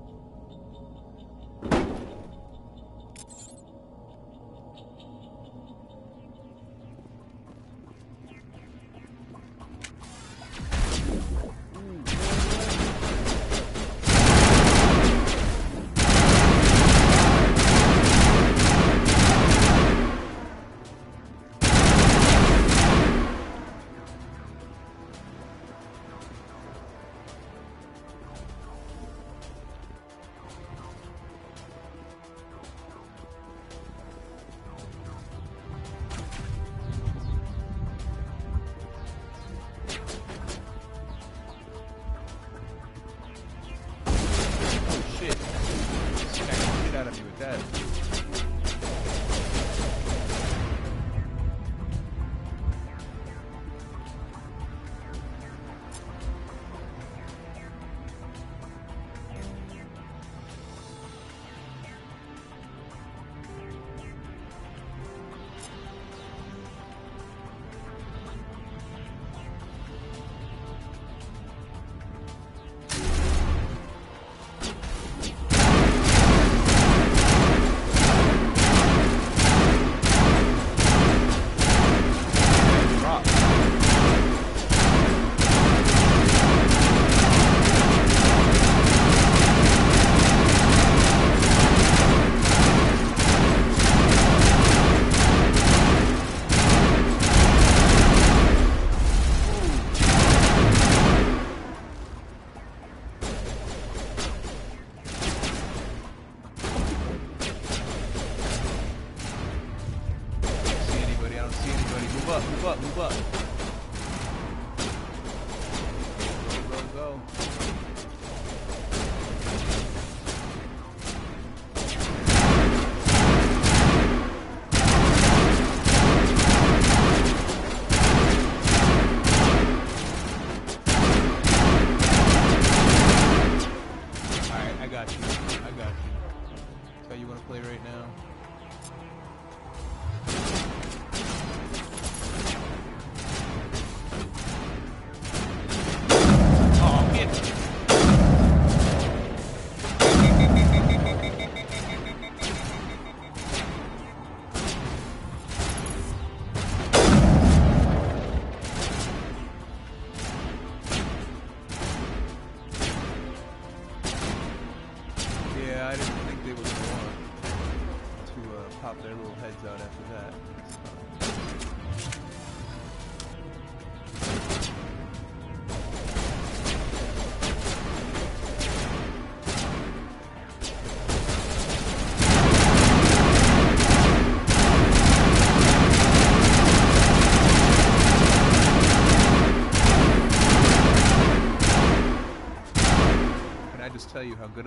Speaker 1: Move up. Go. Alright, I got you. That's how you want to play right now.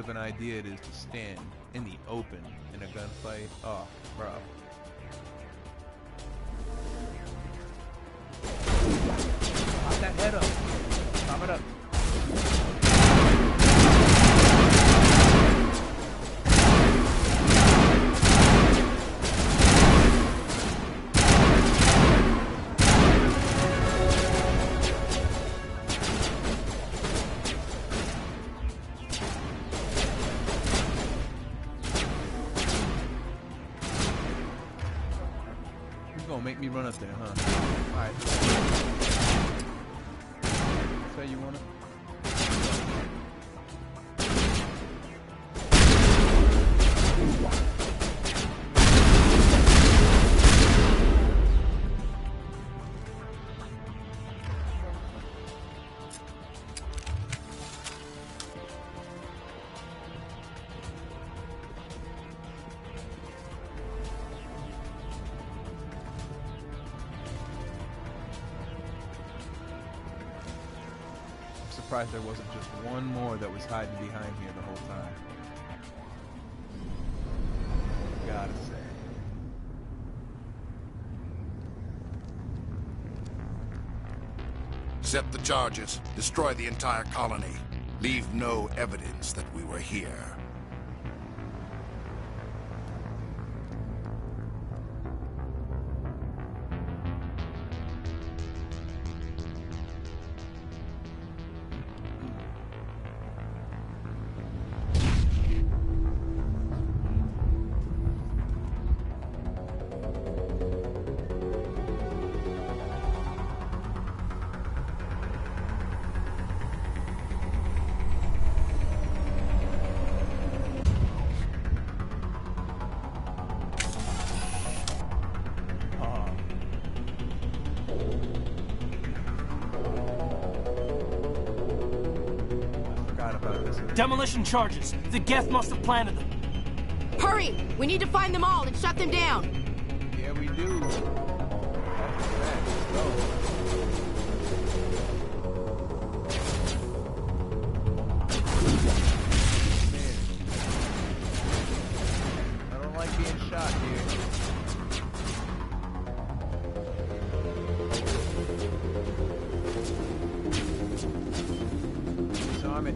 Speaker 1: of an idea it is to stand in the open in a gunfight. Oh, bro. Pop that head up. Pop it up. Make me run up there, huh? Alright. Say you want it? Surprised there wasn't just one more that was hiding behind here the whole time. Gotta say.
Speaker 18: Set the charges. Destroy the entire colony. Leave no evidence that we were here.
Speaker 9: Demolition charges. The Geth must have planted them.
Speaker 21: Hurry! We need to find them all and shut them down.
Speaker 1: Yeah, we do. Let's go. I don't like being shot here. Disarm it.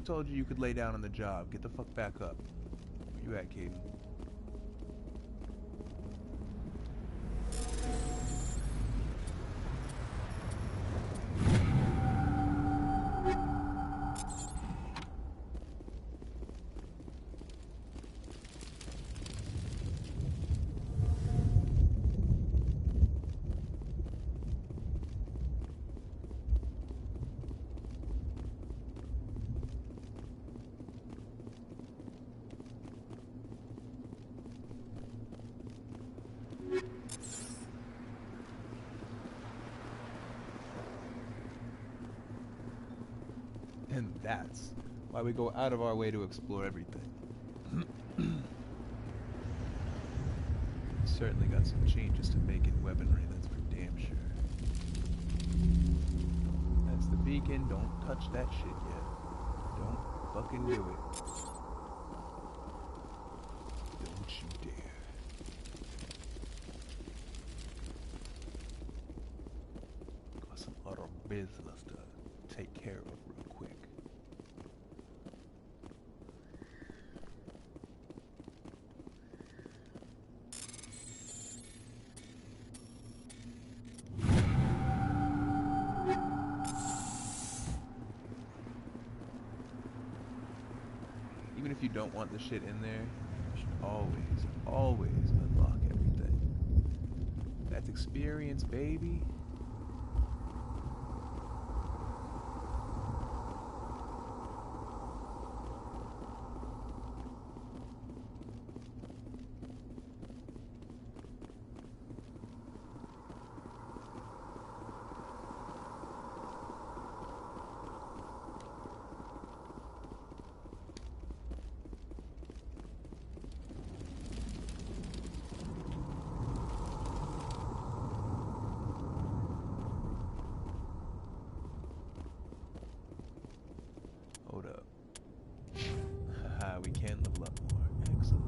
Speaker 1: told you you could lay down on the job? Get the fuck back up. Where you at, Caden? And that's why we go out of our way to explore everything. Certainly got some changes to make in weaponry, that's for damn sure. That's the beacon. Don't touch that shit yet. Don't fucking do it. Don't you dare. Got some other business to take care of real quick. Even if you don't want the shit in there, you should always unlock everything. That's experience, baby. Hold up. Haha, we can level up more. Excellent.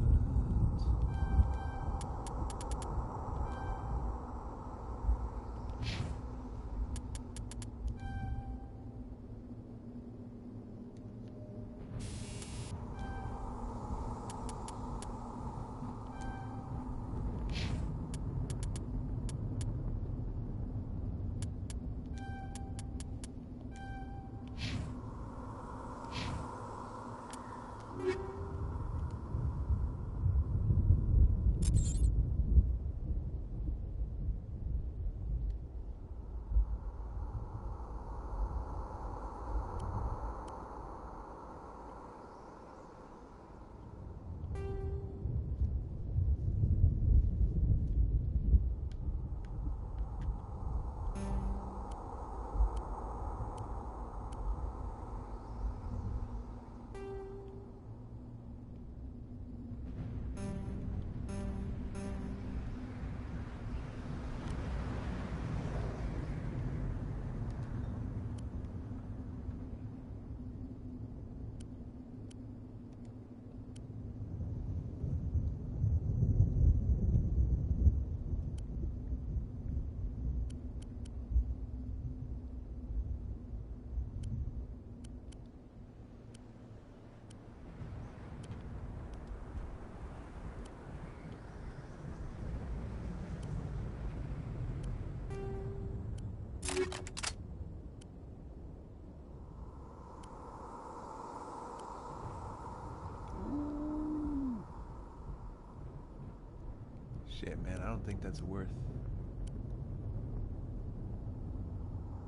Speaker 1: Shit, man, I don't think that's worth.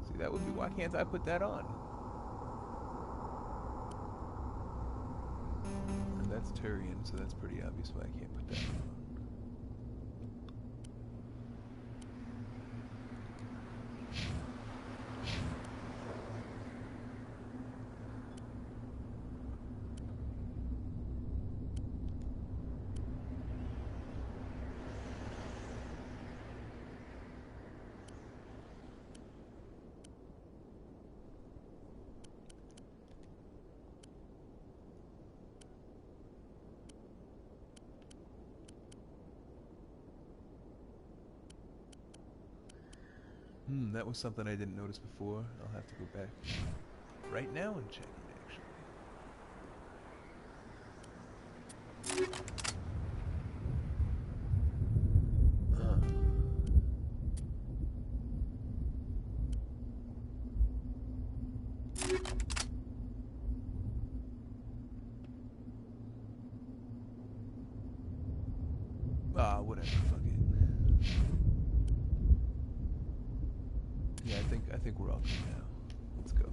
Speaker 1: See, that would be, why can't I put that on? And that's Turian, so that's pretty obvious why I can't put that on. That was something I didn't notice before. I'll have to go back right now and check it, actually. Whatever. Fuck it. Yeah, I think we're all good now. Let's go.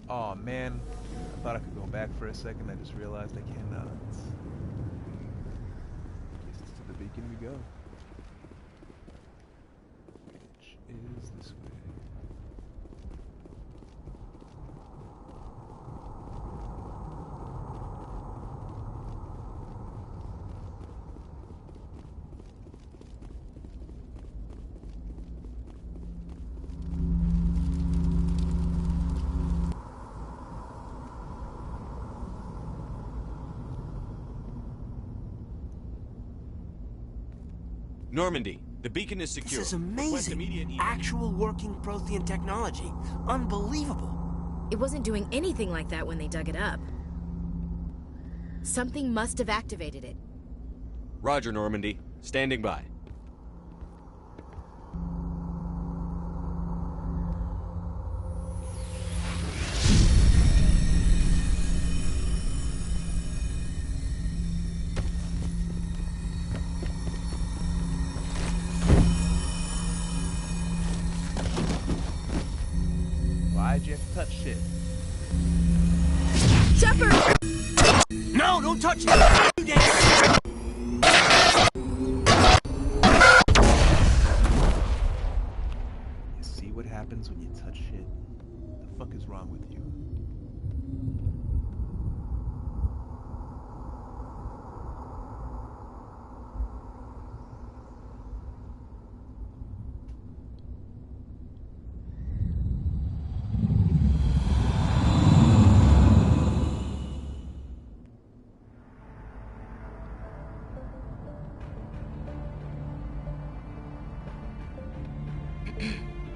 Speaker 1: Oh man, I thought I could go back for a second. I just realized I cannot. Guess it's to the beacon we go. Which is this way.
Speaker 10: Normandy, the beacon is secure.
Speaker 9: This is amazing. Actual working Prothean technology. Unbelievable.
Speaker 15: It wasn't doing anything like that when they dug it up. Something must have activated it.
Speaker 10: Roger, Normandy. Standing by.
Speaker 1: Why'd you have to touch shit?
Speaker 9: Shepard! No, don't touch it! You
Speaker 1: see what happens when you touch shit? What the fuck is wrong with you?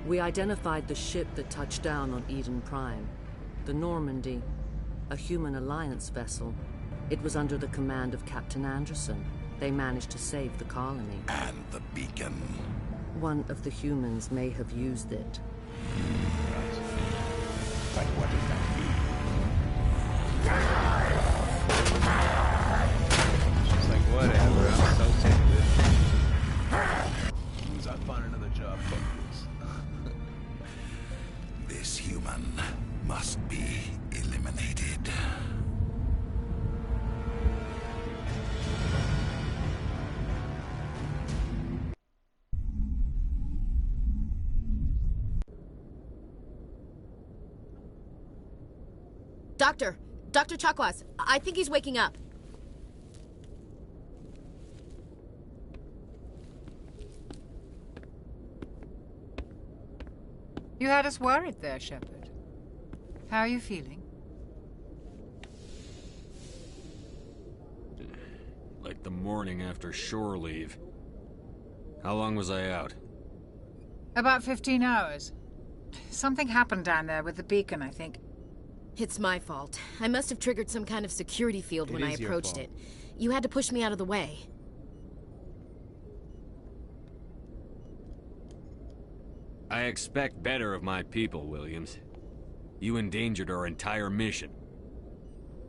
Speaker 2: We identified the ship that touched down on Eden Prime. The Normandy, a human alliance vessel. It was under the command of Captain Anderson. They managed to save the colony.
Speaker 18: And the beacon.
Speaker 2: One of the humans may have used it.
Speaker 18: But what does that mean?
Speaker 1: She's like, whatever, I'm so sick of this. Means I find another job, fuck this.
Speaker 18: This human must be eliminated.
Speaker 21: Dr. Chakwas, I think he's waking up.
Speaker 22: You had us worried there, Shepard. How are you feeling?
Speaker 10: Like the morning after shore leave. How long was I out?
Speaker 22: About 15 hours. Something happened down there with the beacon, I think.
Speaker 15: It's my fault. I must have triggered some kind of security field when I approached it. You had to push me out of the way.
Speaker 10: I expect better of my people, Williams. You endangered our entire mission.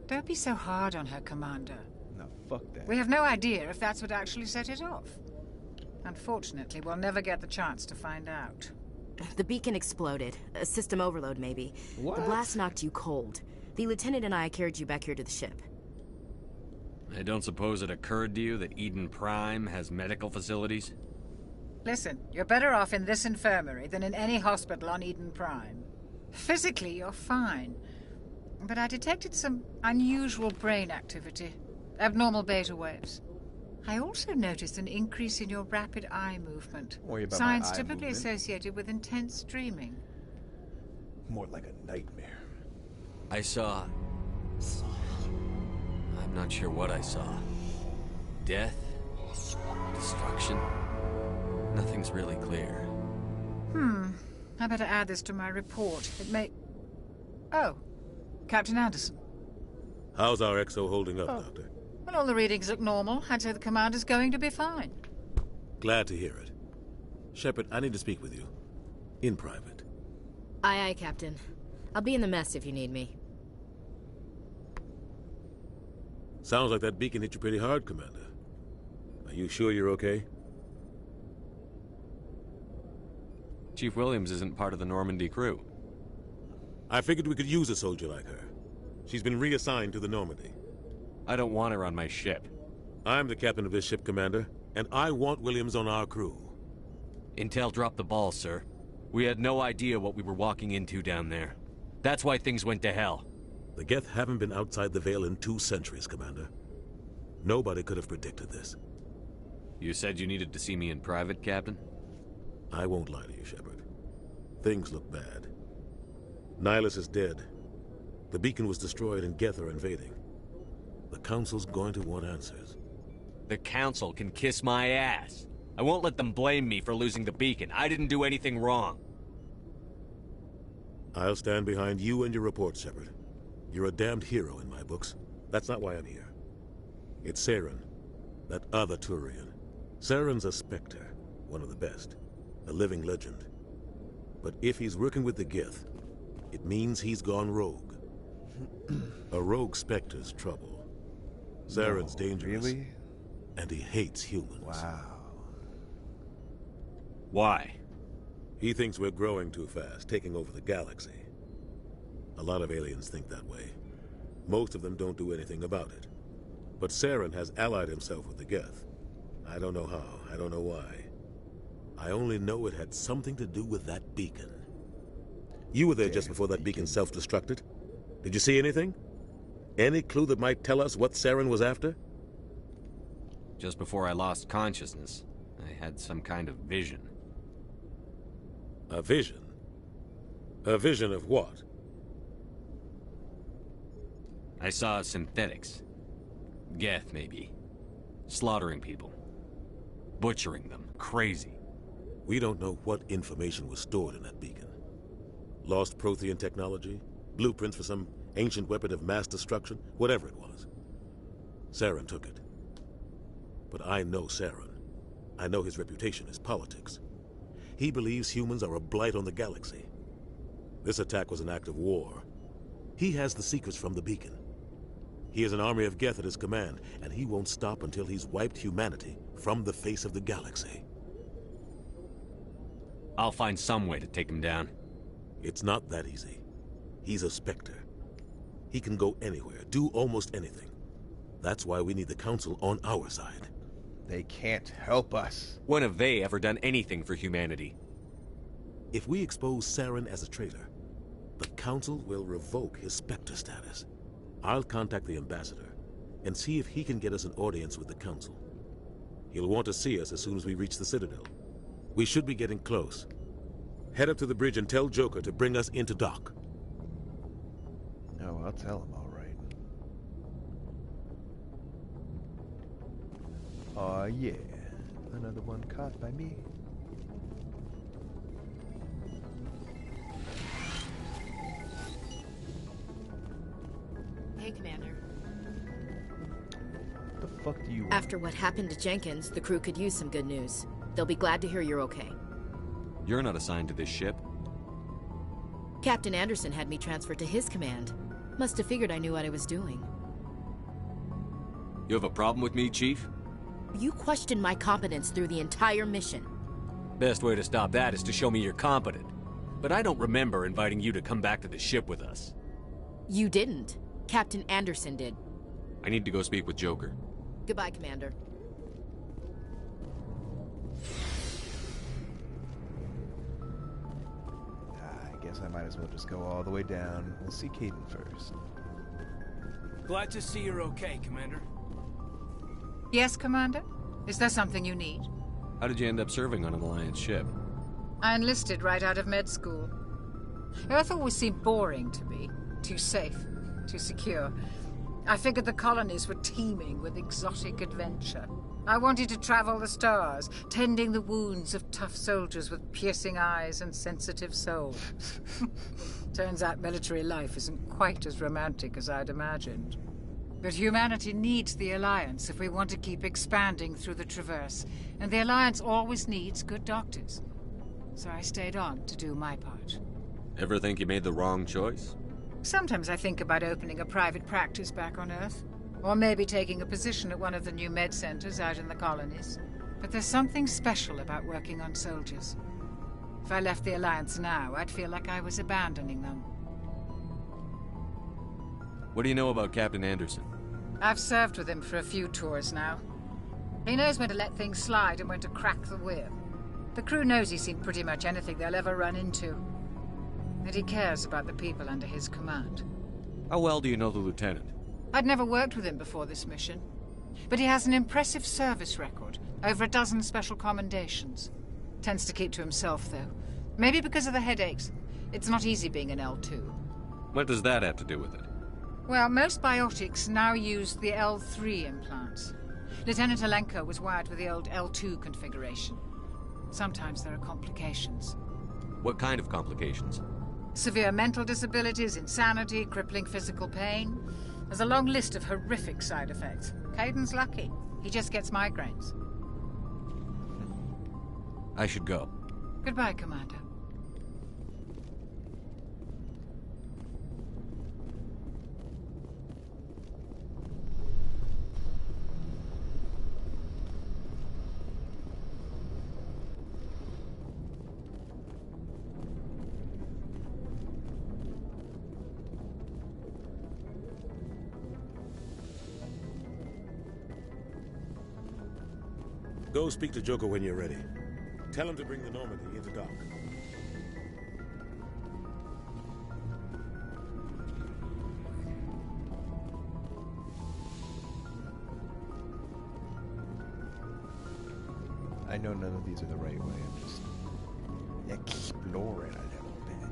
Speaker 22: Don't be so hard on her, Commander.
Speaker 1: No, fuck that.
Speaker 22: We have no idea if that's what actually set it off. Unfortunately, we'll never get the chance to find out.
Speaker 15: The beacon exploded. A system overload, maybe.
Speaker 10: What?
Speaker 15: The blast knocked you cold. The lieutenant and I carried you back here to the ship.
Speaker 10: I don't suppose it occurred to you that Eden Prime has medical facilities?
Speaker 22: Listen, you're better off in this infirmary than in any hospital on Eden Prime. Physically, you're fine. But I detected some unusual brain activity. Abnormal beta waves. I also noticed an increase in your rapid eye movement. Signs typically associated with intense dreaming.
Speaker 1: More like a nightmare.
Speaker 10: I saw... I'm not sure what I saw. Death? Destruction? Nothing's really clear.
Speaker 22: I better add this to my report. It may... Oh, Captain Anderson.
Speaker 4: How's our XO holding up, Doctor?
Speaker 22: Well, all the readings look normal. I'd say the commander's going to be fine.
Speaker 4: Glad to hear it. Shepard, I need to speak with you. In private.
Speaker 15: Aye, Captain. I'll be in the mess if you need me.
Speaker 4: Sounds like that beacon hit you pretty hard, Commander. Are you sure you're okay?
Speaker 10: Chief Williams isn't part of the Normandy crew.
Speaker 4: I figured we could use a soldier like her. She's been reassigned to the Normandy.
Speaker 10: I don't want her on my ship.
Speaker 4: I'm the captain of this ship, Commander, and I want Williams on our crew.
Speaker 10: Intel dropped the ball, sir. We had no idea what we were walking into down there. That's why things went to hell.
Speaker 4: The Geth haven't been outside the Veil in 2 centuries, Commander. Nobody could have predicted this.
Speaker 10: You said you needed to see me in private, Captain?
Speaker 4: I won't lie to you, Shepard. Things look bad. Nihilus is dead. The beacon was destroyed and Geth are invading. The Council's going to want answers.
Speaker 10: The Council can kiss my ass. I won't let them blame me for losing the beacon. I didn't do anything wrong.
Speaker 4: I'll stand behind you and your report, Shepard. You're a damned hero in my books. That's not why I'm here. It's Saren, that other Turian. Saren's a Spectre, one of the best. A living legend. But if he's working with the Geth, it means he's gone rogue. A rogue Spectre's trouble. Saren's dangerous.
Speaker 1: Really?
Speaker 4: And he hates humans.
Speaker 1: Wow.
Speaker 10: Why?
Speaker 4: He thinks we're growing too fast, taking over the galaxy. A lot of aliens think that way. Most of them don't do anything about it. But Saren has allied himself with the Geth. I don't know how, I don't know why. I only know it had something to do with that beacon. You were there just before that beacon self-destructed. Did you see anything? Any clue that might tell us what Saren was after?
Speaker 10: Just before I lost consciousness, I had some kind of vision.
Speaker 4: A vision? A vision of what?
Speaker 10: I saw synthetics. Geth, maybe. Slaughtering people. Butchering them. Crazy.
Speaker 4: We don't know what information was stored in that beacon. Lost Prothean technology? Blueprints for some ancient weapon of mass destruction? Whatever it was. Saren took it. But I know Saren. I know his reputation is politics. He believes humans are a blight on the galaxy. This attack was an act of war. He has the secrets from the beacon. He has an army of Geth at his command, and he won't stop until he's wiped humanity from the face of the galaxy.
Speaker 10: I'll find some way to take him down.
Speaker 4: It's not that easy. He's a Spectre. He can go anywhere, do almost anything. That's why we need the Council on our side.
Speaker 1: They can't help us.
Speaker 10: When have they ever done anything for humanity?
Speaker 4: If we expose Saren as a traitor, the Council will revoke his Spectre status. I'll contact the Ambassador and see if he can get us an audience with the Council. He'll want to see us as soon as we reach the Citadel. We should be getting close. Head up to the bridge and tell Joker to bring us into dock.
Speaker 1: Oh, I'll tell him, all right. Aw, yeah. Another one caught by me.
Speaker 15: Hey, Commander.
Speaker 1: The fuck do you want?
Speaker 15: After what happened to Jenkins, the crew could use some good news. They'll be glad to hear you're okay.
Speaker 10: You're not assigned to this ship.
Speaker 15: Captain Anderson had me transferred to his command. Must have figured I knew what I was doing.
Speaker 10: You have a problem with me, Chief?
Speaker 15: You questioned my competence through the entire mission.
Speaker 10: Best way to stop that is to show me you're competent. But I don't remember inviting you to come back to the ship with us.
Speaker 15: You didn't. Captain Anderson did.
Speaker 10: I need to go speak with Joker.
Speaker 15: Goodbye, Commander.
Speaker 1: I guess I might as well just go all the way down. We'll see Kaidan first.
Speaker 9: Glad to see you're okay, Commander.
Speaker 22: Yes, Commander? Is there something you need?
Speaker 10: How did you end up serving on an Alliance ship?
Speaker 22: I enlisted right out of med school. Earth always seemed boring to me. Too safe, too secure. I figured the colonies were teeming with exotic adventure. I wanted to travel the stars, tending the wounds of tough soldiers with piercing eyes and sensitive souls. Turns out military life isn't quite as romantic as I'd imagined. But humanity needs the Alliance if we want to keep expanding through the Traverse, and the Alliance always needs good doctors. So I stayed on to do my part.
Speaker 10: Ever think you made the wrong choice?
Speaker 22: Sometimes I think about opening a private practice back on Earth. Or maybe taking a position at one of the new med centers out in the colonies. But there's something special about working on soldiers. If I left the Alliance now, I'd feel like I was abandoning them.
Speaker 10: What do you know about Captain Anderson?
Speaker 22: I've served with him for a few tours now. He knows when to let things slide and when to crack the whip. The crew knows he's seen pretty much anything they'll ever run into. And he cares about the people under his command.
Speaker 10: How well do you know the lieutenant?
Speaker 22: I'd never worked with him before this mission. But he has an impressive service record. Over a dozen special commendations. Tends to keep to himself, though. Maybe because of the headaches. It's not easy being an L2.
Speaker 10: What does that have to do with it?
Speaker 22: Well, most biotics now use the L3 implants. Lieutenant Alenko was wired with the old L2 configuration. Sometimes there are complications.
Speaker 10: What kind of complications?
Speaker 22: Severe mental disabilities, insanity, crippling physical pain. There's a long list of horrific side effects. Kaiden's lucky. He just gets migraines.
Speaker 10: I should go.
Speaker 22: Goodbye, Commander.
Speaker 4: Go speak to Joker when you're ready. Tell him to bring the Normandy into dock.
Speaker 1: I know none of these are the right way. I'm just exploring a little bit.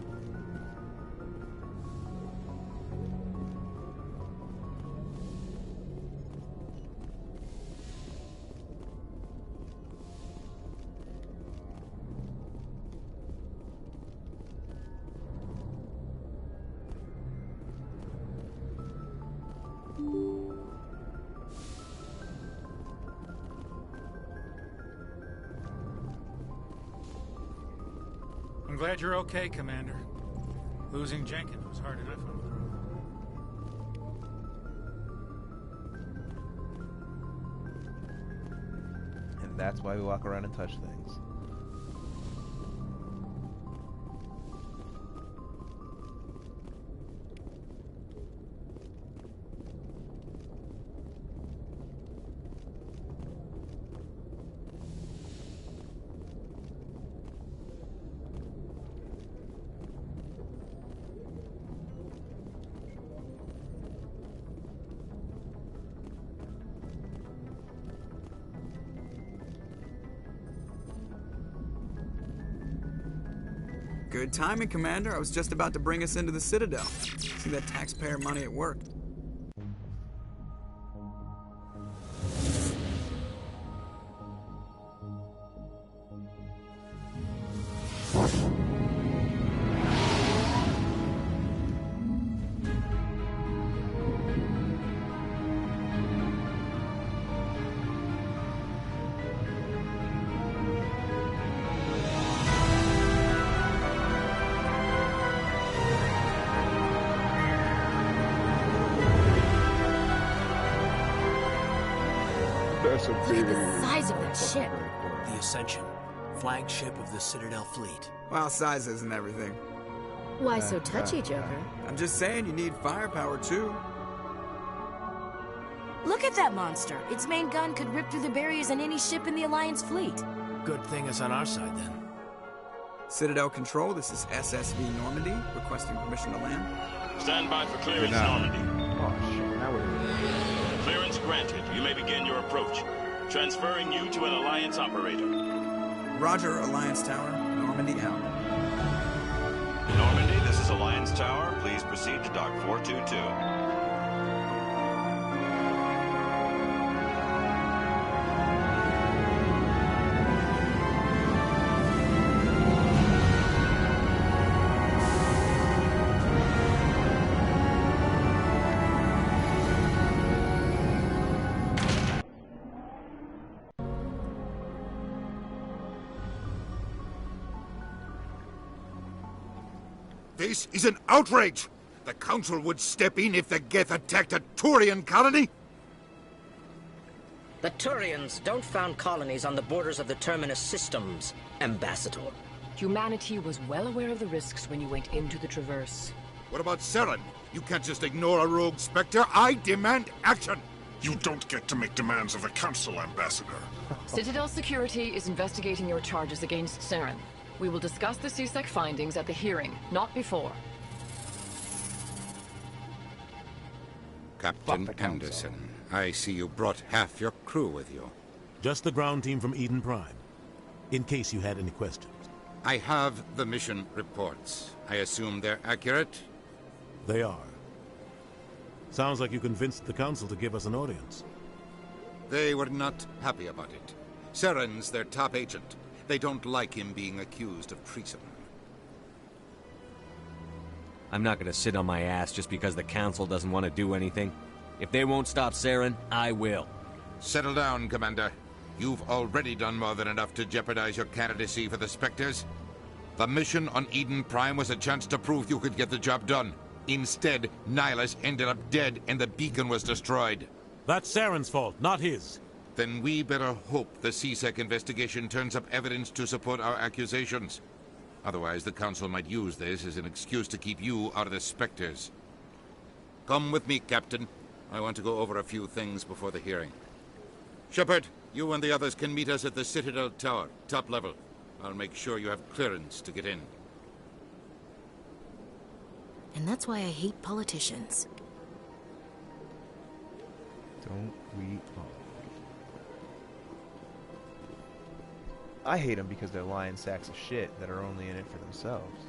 Speaker 7: I'm glad you're okay, Commander. Losing Jenkins was hard enough on the road.
Speaker 1: And that's why we walk around and touch things.
Speaker 6: Good timing, Commander. I was just about to bring us into the Citadel. See that taxpayer money at work.
Speaker 21: Look at the size of that ship.
Speaker 9: The Ascension, flagship of the Citadel fleet.
Speaker 6: Well, size isn't everything.
Speaker 21: Why so touchy, Joker?
Speaker 6: I'm just saying you need firepower, too.
Speaker 15: Look at that monster. Its main gun could rip through the barriers in any ship in the Alliance fleet.
Speaker 9: Good thing it's on our side, then.
Speaker 6: Citadel Control, this is SSV Normandy, requesting permission to land.
Speaker 12: Stand by for clearance, Normandy.
Speaker 1: Oh, shit, now we're...
Speaker 12: Clearance granted. You may begin your approach. Transferring you to an Alliance operator.
Speaker 6: Roger, Alliance Tower. Normandy out.
Speaker 12: Normandy, this is Alliance Tower. Please proceed to Dock 422.
Speaker 18: This is an outrage! The Council would step in if the Geth attacked a Turian colony?
Speaker 3: The Turians don't found colonies on the borders of the Terminus systems, Ambassador.
Speaker 11: Humanity was well aware of the risks when you went into the Traverse.
Speaker 18: What about Saren? You can't just ignore a rogue Spectre. I demand action!
Speaker 16: You don't get to make demands of the Council, Ambassador.
Speaker 11: Citadel Security is investigating your charges against Saren. We will discuss the CSEC findings at the hearing, not before.
Speaker 18: Captain Anderson, I see you brought half your crew with you.
Speaker 4: Just the ground team from Eden Prime, in case you had any questions.
Speaker 18: I have the mission reports. I assume they're accurate?
Speaker 4: They are. Sounds like you convinced the Council to give us an audience.
Speaker 18: They were not happy about it. Saren's their top agent. They don't like him being accused of treason.
Speaker 10: I'm not gonna sit on my ass just because the Council doesn't want to do anything. If they won't stop Saren, I will.
Speaker 18: Settle down, Commander. You've already done more than enough to jeopardize your candidacy for the Spectres. The mission on Eden Prime was a chance to prove you could get the job done. Instead, Nihilus ended up dead and the beacon was destroyed.
Speaker 4: That's Saren's fault, not his.
Speaker 18: Then we better hope the CSEC investigation turns up evidence to support our accusations. Otherwise, the Council might use this as an excuse to keep you out of the Spectres. Come with me, Captain. I want to go over a few things before the hearing. Shepard, you and the others can meet us at the Citadel Tower, top level. I'll make sure you have clearance to get in.
Speaker 15: And that's why I hate politicians.
Speaker 1: Don't we all? I hate them because they're lying sacks of shit that are only in it for themselves.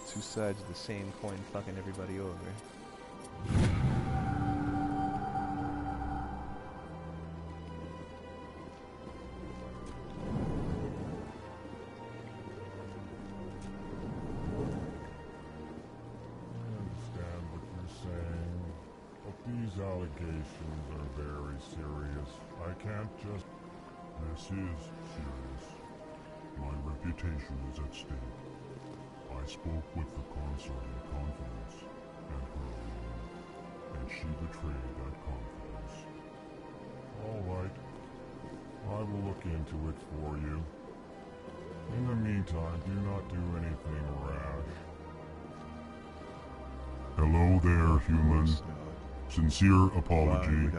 Speaker 1: Two sides of the same coin fucking everybody over.
Speaker 23: These allegations are very serious. I can't just... This is serious. My reputation is at stake. I spoke with the consort in confidence, and her alone, and she betrayed that confidence. All right. I will look into it for you. In the meantime, do not do anything rash. Hello there, humans. Sincere apology,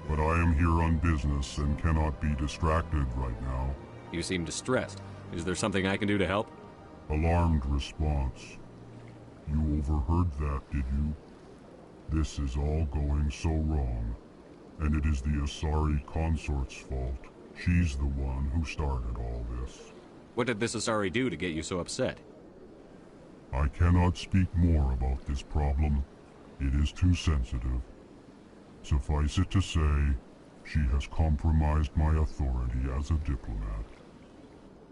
Speaker 23: but I am here on business and cannot be distracted right now.
Speaker 10: You seem distressed. Is there something I can do to help?
Speaker 23: Alarmed response. You overheard that, did you? This is all going so wrong, and it is the Asari consort's fault. She's the one who started all this.
Speaker 10: What did this Asari do to get you so upset?
Speaker 23: I cannot speak more about this problem. It is too sensitive. Suffice it to say, she has compromised my authority as a diplomat.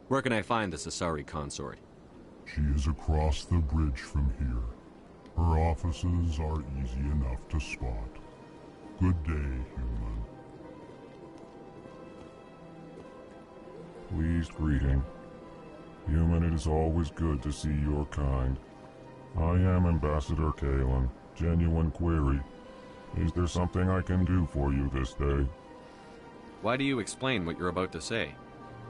Speaker 10: Where can I find this Asari consort?
Speaker 23: She is across the bridge from here. Her offices are easy enough to spot. Good day, human. Pleased greeting. Human, it is always good to see your kind. I am Ambassador Kalen. Genuine query. Is there something I can do for you this day?
Speaker 10: Why do you explain what you're about to say?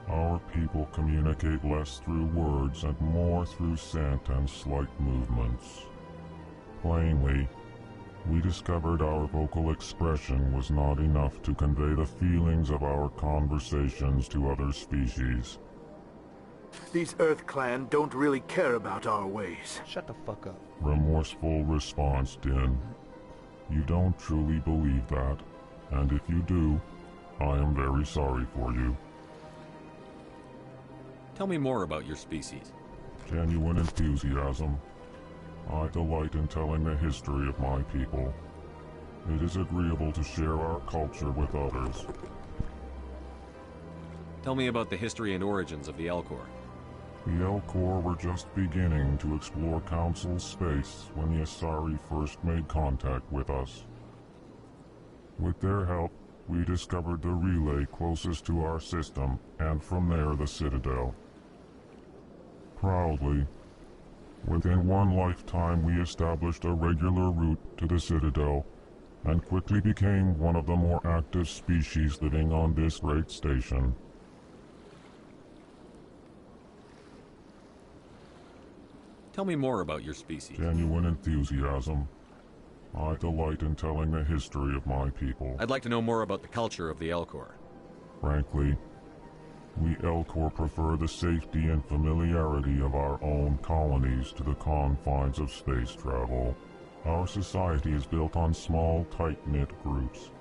Speaker 23: Our people communicate less through words and more through scent and slight movements. Plainly, we discovered our vocal expression was not enough to convey the feelings of our conversations to other species.
Speaker 24: These Earth Clan don't really care about our ways.
Speaker 1: Shut the fuck up.
Speaker 23: Remorseful response, Din. You don't truly believe that, and if you do, I am very sorry for you.
Speaker 10: Tell me more about your species.
Speaker 23: Genuine enthusiasm. I delight in telling the history of my people. It is agreeable to share our culture with others.
Speaker 10: Tell me about the history and origins of the Elcor.
Speaker 23: The Elcor were just beginning to explore Council space when the Asari first made contact with us. With their help, we discovered the relay closest to our system, and from there the Citadel. Proudly, within one lifetime we established a regular route to the Citadel, and quickly became one of the more active species living on this great station.
Speaker 10: Tell me more about your species.
Speaker 23: Genuine enthusiasm. I delight in telling the history of my people.
Speaker 10: I'd like to know more about the culture of the Elcor.
Speaker 23: Frankly, we Elcor prefer the safety and familiarity of our own colonies to the confines of space travel. Our society is built on small, tight-knit groups.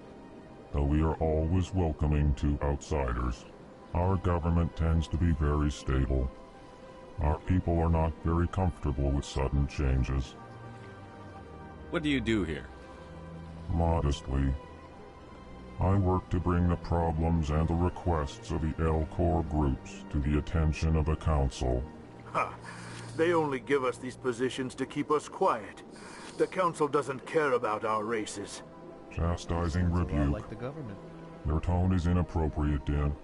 Speaker 23: Though we are always welcoming to outsiders, our government tends to be very stable. Our people are not very comfortable with sudden changes.
Speaker 10: What do you do here?
Speaker 23: Modestly, I work to bring the problems and the requests of the Elcor groups to the attention of the Council.
Speaker 24: Ha! They only give us these positions to keep us quiet. The Council doesn't care about our races.
Speaker 23: Chastising rebuke.
Speaker 1: Like the government.
Speaker 23: Your tone is inappropriate, Din.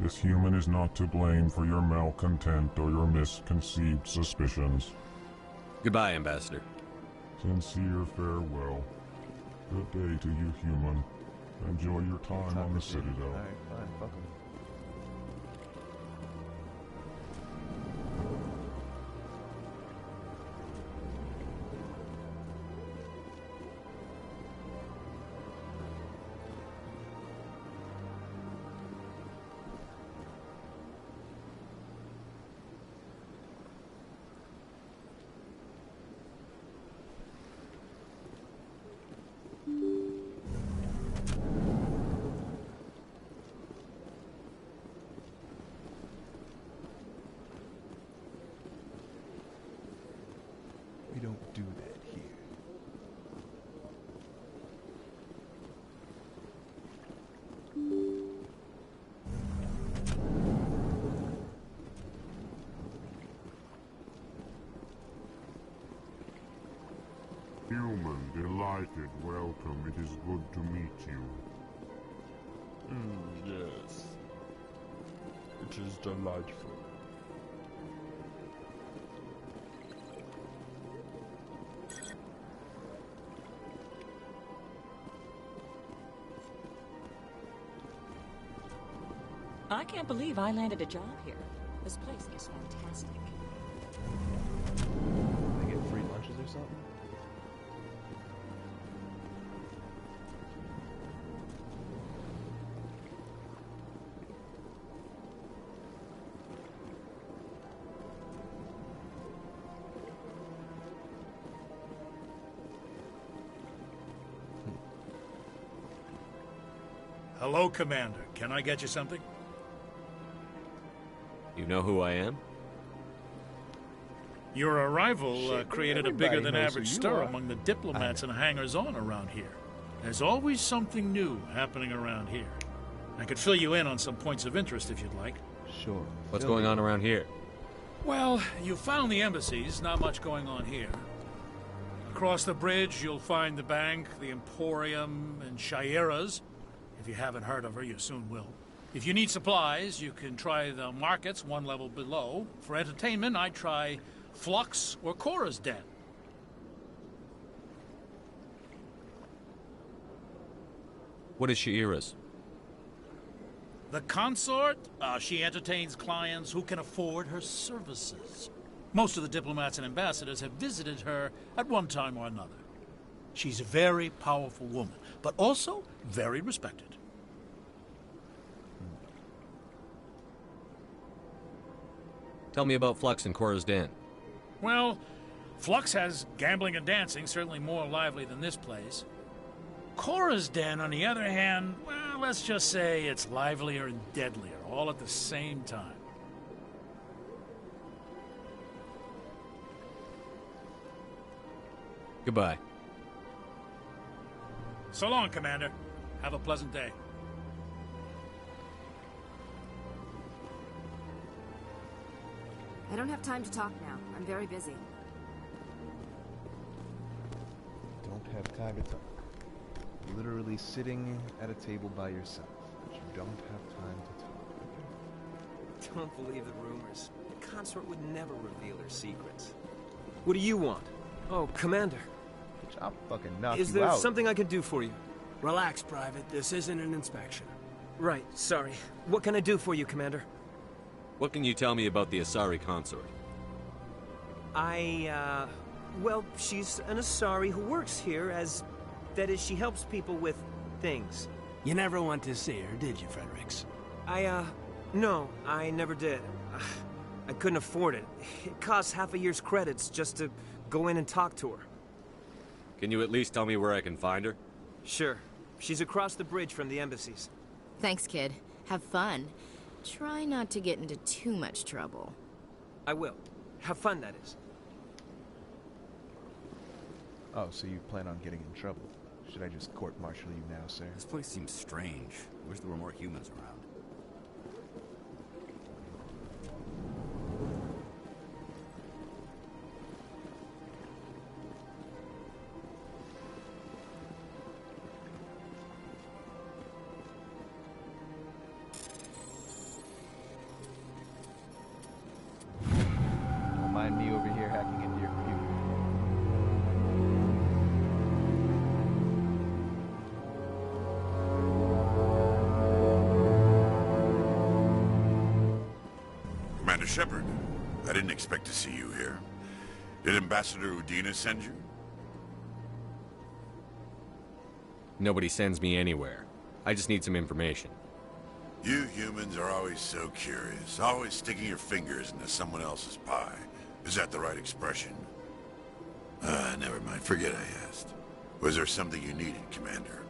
Speaker 23: This human is not to blame for your malcontent or your misconceived suspicions.
Speaker 10: Goodbye, Ambassador.
Speaker 23: Sincere farewell. Good day to you, human. Enjoy your time on the Citadel.
Speaker 1: Alright, fine, fuck 'em. We don't do that here.
Speaker 23: Human, delighted, welcome. It is good to meet you.
Speaker 8: Yes. It is delightful.
Speaker 13: I can't believe I landed a job here. This place is fantastic.
Speaker 1: They get free lunches or something?
Speaker 7: Hello, Commander. Can I get you something?
Speaker 10: You know who I am?
Speaker 7: Your arrival created a bigger-than-average
Speaker 1: who you
Speaker 7: stir
Speaker 1: are.
Speaker 7: among the diplomats and hangers-on around here. There's always something new happening around here. I could fill you in on some points of interest if you'd like.
Speaker 1: Sure.
Speaker 10: What's going on around here?
Speaker 7: Well, you found the embassies, not much going on here. Across the bridge, you'll find the bank, the Emporium, and Shayera's. If you haven't heard of her, you soon will. If you need supplies, you can try the markets one level below. For entertainment, I'd try Flux or Cora's Den.
Speaker 10: What is Sha'ira's?
Speaker 7: The consort, she entertains clients who can afford her services. Most of the diplomats and ambassadors have visited her at one time or another. She's a very powerful woman, but also very respected.
Speaker 10: Tell me about Flux and Cora's Den.
Speaker 7: Well, Flux has gambling and dancing, certainly more lively than this place. Cora's Den, on the other hand, well, let's just say it's livelier and deadlier, all at the same time.
Speaker 10: Goodbye.
Speaker 7: So long, Commander. Have a pleasant day.
Speaker 15: I don't have time to talk now. I'm very busy.
Speaker 1: Don't have time to talk. Literally sitting at a table by yourself, but you don't have time to talk.
Speaker 5: Don't believe the rumors. The consort would never reveal her secrets. What do you want? Oh, Commander.
Speaker 1: I'll fucking knock
Speaker 5: Is
Speaker 1: you
Speaker 5: there
Speaker 1: out.
Speaker 5: something I can do for you?
Speaker 17: Relax, Private. This isn't an inspection.
Speaker 5: Right, sorry. What can I do for you, Commander?
Speaker 10: What can you tell me about the Asari consort?
Speaker 5: Well, she's an Asari who works here as... That is, she helps people with things.
Speaker 17: You never went to see her, did you, Fredericks?
Speaker 5: No, I never did. I couldn't afford it. It costs half a year's credits just to go in and talk to her.
Speaker 10: Can you at least tell me where I can find her?
Speaker 5: Sure. She's across the bridge from the embassies.
Speaker 15: Thanks, kid. Have fun. Try not to get into too much trouble.
Speaker 5: I will. Have fun, that is.
Speaker 1: Oh, so you plan on getting in trouble? Should I just court-martial you now, sir?
Speaker 19: This place seems strange. I wish there were more humans around.
Speaker 1: Don't mind me over here hacking into your computer.
Speaker 16: Commander Shepard, I didn't expect to see you here. Did Ambassador Udina send you?
Speaker 10: Nobody sends me anywhere. I just need some information.
Speaker 16: You humans are always so curious, always sticking your fingers into someone else's pie. Is that the right expression? Never mind. Forget I asked. Was there something you needed, Commander?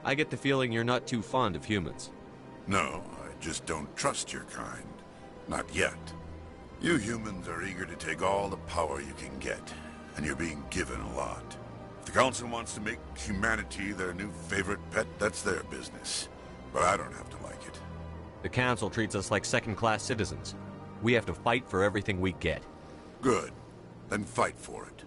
Speaker 10: I get the feeling you're not too fond of humans.
Speaker 16: No, I just don't trust your kind. Not yet. You humans are eager to take all the power you can get, and you're being given a lot. If the Council wants to make humanity their new favorite pet, that's their business. But I don't have to like it.
Speaker 10: The Council treats us like second-class citizens. We have to fight for everything we get.
Speaker 16: Good. Then fight for it.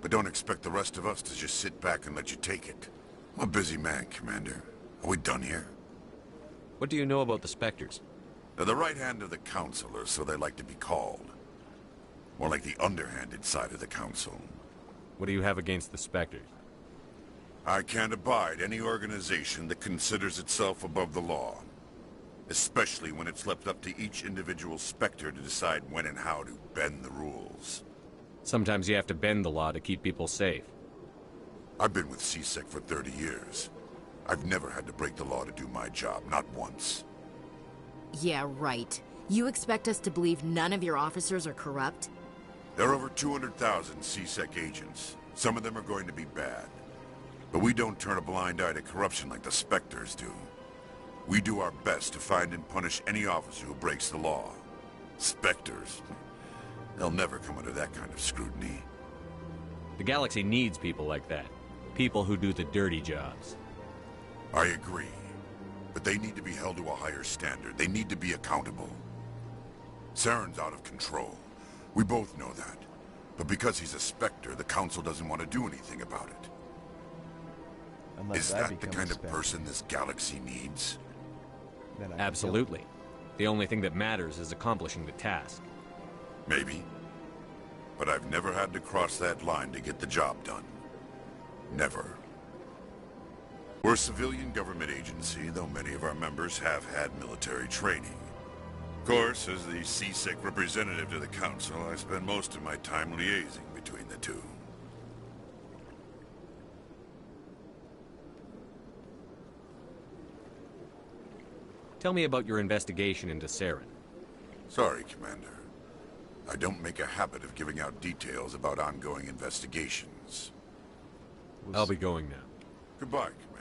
Speaker 16: But don't expect the rest of us to just sit back and let you take it. I'm a busy man, Commander. Are we done here?
Speaker 10: What do you know about the Spectres?
Speaker 16: They're the right hand of the Council, or so they like to be called. More like the underhanded side of the Council.
Speaker 10: What do you have against the Spectres?
Speaker 16: I can't abide any organization that considers itself above the law. Especially when it's left up to each individual Spectre to decide when and how to bend the rules.
Speaker 10: Sometimes you have to bend the law to keep people safe.
Speaker 16: I've been with C-Sec for 30 years. I've never had to break the law to do my job, not once.
Speaker 15: Yeah, right. You expect us to believe none of your officers are corrupt?
Speaker 16: There are over 200,000 C-Sec agents. Some of them are going to be bad. But we don't turn a blind eye to corruption like the Spectres do. We do our best to find and punish any officer who breaks the law. Spectres. They'll never come under that kind of scrutiny.
Speaker 10: The galaxy needs people like that. People who do the dirty jobs.
Speaker 16: I agree. But they need to be held to a higher standard. They need to be accountable. Saren's out of control. We both know that. But because he's a Spectre, the Council doesn't want to do anything about it. Is that the kind of person this galaxy needs?
Speaker 10: Absolutely. The only thing that matters is accomplishing the task.
Speaker 16: Maybe. But I've never had to cross that line to get the job done. Never. We're a civilian government agency, though many of our members have had military training. Of course, as the C-Sec representative to the Council, I spend most of my time liaising between the two.
Speaker 10: Tell me about your investigation into Saren.
Speaker 16: Sorry, Commander. I don't make a habit of giving out details about ongoing investigations.
Speaker 10: I'll be going now.
Speaker 16: Goodbye, Commander.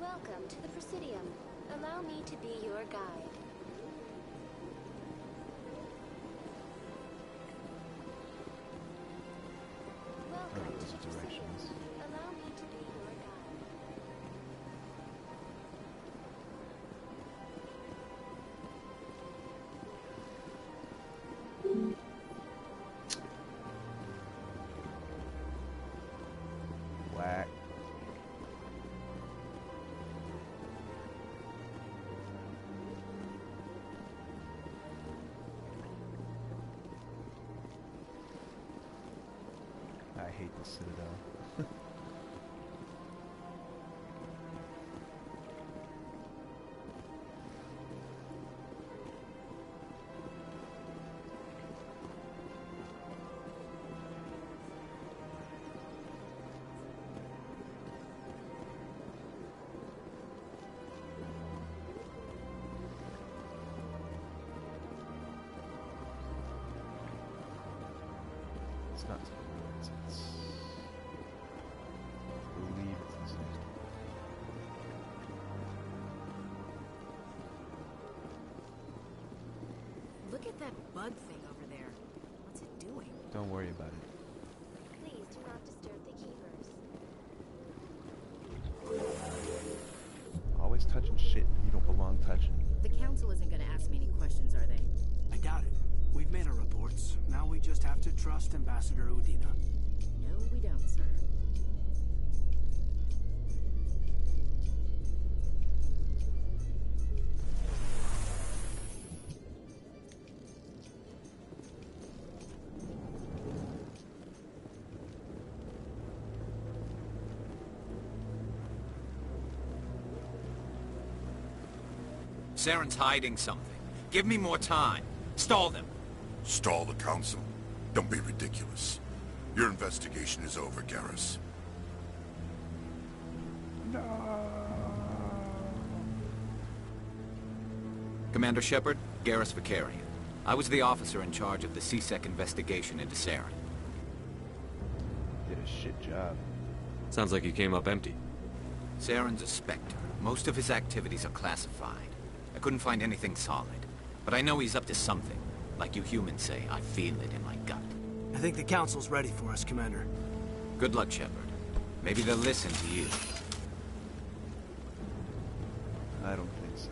Speaker 20: Welcome to the Presidium. Allow me to be your guide. Welcome to the Presidium. Allow me to be your guide.
Speaker 1: I hate the Citadel. It's not. It's I believe it's the same.
Speaker 15: Look at that bug thing over there. What's it doing?
Speaker 1: Don't worry about it.
Speaker 20: Please do not disturb the keepers.
Speaker 1: Always touching shit you don't belong touching.
Speaker 15: The council isn't gonna ask me any questions, are they?
Speaker 17: I doubt it. We've made our reports. Now we just have to trust Ambassador Udina.
Speaker 15: No, we don't, sir.
Speaker 19: Saren's hiding something. Give me more time. Stall them.
Speaker 16: Stall the council? Don't be ridiculous. Your investigation is over, Garrus.
Speaker 19: Commander Shepard, Garrus Vakarian. I was the officer in charge of the C-Sec investigation into Saren.
Speaker 1: Did a shit job.
Speaker 10: Sounds like you came up empty.
Speaker 19: Saren's a Spectre. Most of his activities are classified. I couldn't find anything solid. But I know he's up to something. Like you humans say, I feel it in my gut.
Speaker 17: I think the council's ready for us, Commander.
Speaker 19: Good luck, Shepard. Maybe they'll listen to you.
Speaker 1: I don't think so.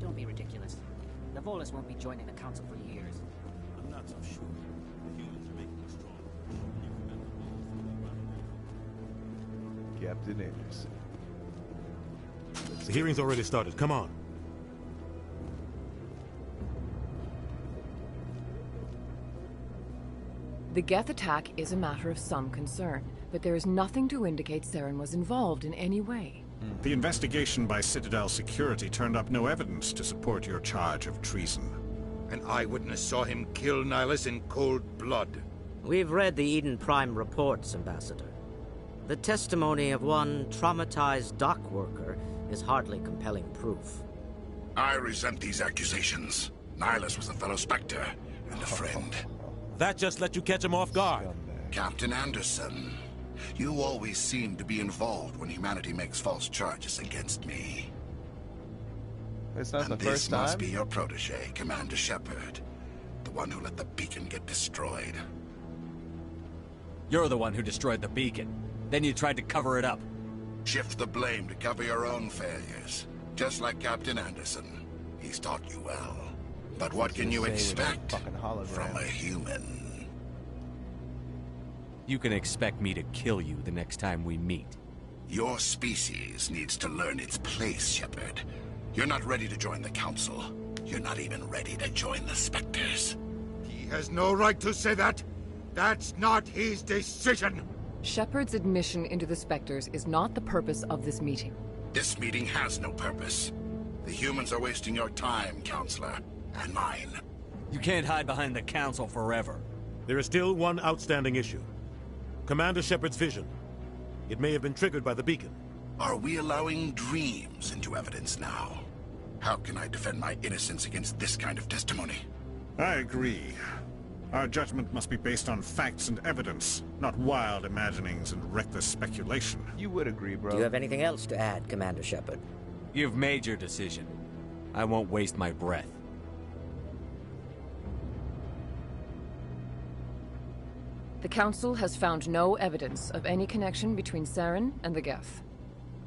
Speaker 3: Don't be ridiculous. The Volus won't be joining the council for years.
Speaker 12: I'm not so sure. The humans are making us strong.
Speaker 1: Captain Anderson.
Speaker 4: The hearing's already started. Come on.
Speaker 11: The Geth attack is a matter of some concern, but there is nothing to indicate Saren was involved in any way.
Speaker 2: The investigation by Citadel Security turned up no evidence to support your charge of treason.
Speaker 18: An eyewitness saw him kill Nihilus in cold blood.
Speaker 3: We've read the Eden Prime reports, Ambassador. The testimony of one traumatized dock worker is hardly compelling proof.
Speaker 16: I resent these accusations. Nihilus was a fellow Spectre and a friend.
Speaker 4: That just let you catch him off guard.
Speaker 16: Captain Anderson, you always seem to be involved when humanity makes false charges against me.
Speaker 1: It's not the
Speaker 16: And
Speaker 1: first
Speaker 16: this must
Speaker 1: time.
Speaker 16: be your protege, Commander Shepard. The one who let the beacon get destroyed.
Speaker 10: You're the one who destroyed the beacon. Then you tried to cover it up.
Speaker 16: Shift the blame to cover your own failures. Just like Captain Anderson. He's taught you well. But what can you expect from a human?
Speaker 10: You can expect me to kill you the next time we meet.
Speaker 16: Your species needs to learn its place, Shepard. You're not ready to join the Council. You're not even ready to join the Spectres.
Speaker 18: He has no right to say that. That's not his decision.
Speaker 11: Shepard's admission into the Spectres is not the purpose of this meeting.
Speaker 16: This meeting has no purpose. The humans are wasting your time, Counselor. And mine.
Speaker 10: You can't hide behind the Council forever.
Speaker 4: There is still one outstanding issue. Commander Shepard's vision. It may have been triggered by the beacon.
Speaker 16: Are we allowing dreams into evidence now? How can I defend my innocence against this kind of testimony?
Speaker 2: I agree. Our judgment must be based on facts and evidence, not wild imaginings and reckless speculation.
Speaker 1: You would agree, bro.
Speaker 3: Do you have anything else to add, Commander Shepard?
Speaker 10: You've made your decision. I won't waste my breath.
Speaker 11: The Council has found no evidence of any connection between Saren and the Geth.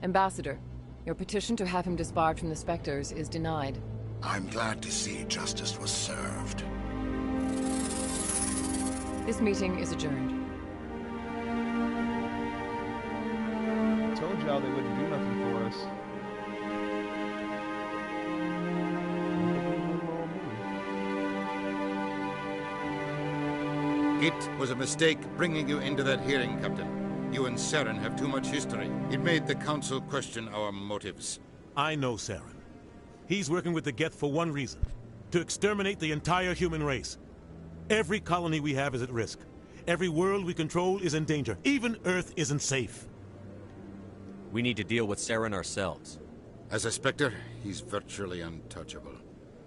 Speaker 11: Ambassador, your petition to have him disbarred from the Spectres is denied.
Speaker 9: I'm glad to see justice was served.
Speaker 11: This meeting is adjourned.
Speaker 1: I told y'all they wouldn't do nothing for us.
Speaker 18: It was a mistake bringing you into that hearing, Captain. You and Saren have too much history. It made the Council question our motives.
Speaker 4: I know Saren. He's working with the Geth for one reason. To exterminate the entire human race. Every colony we have is at risk. Every world we control is in danger. Even Earth isn't safe.
Speaker 10: We need to deal with Saren ourselves.
Speaker 18: As a Spectre, he's virtually untouchable.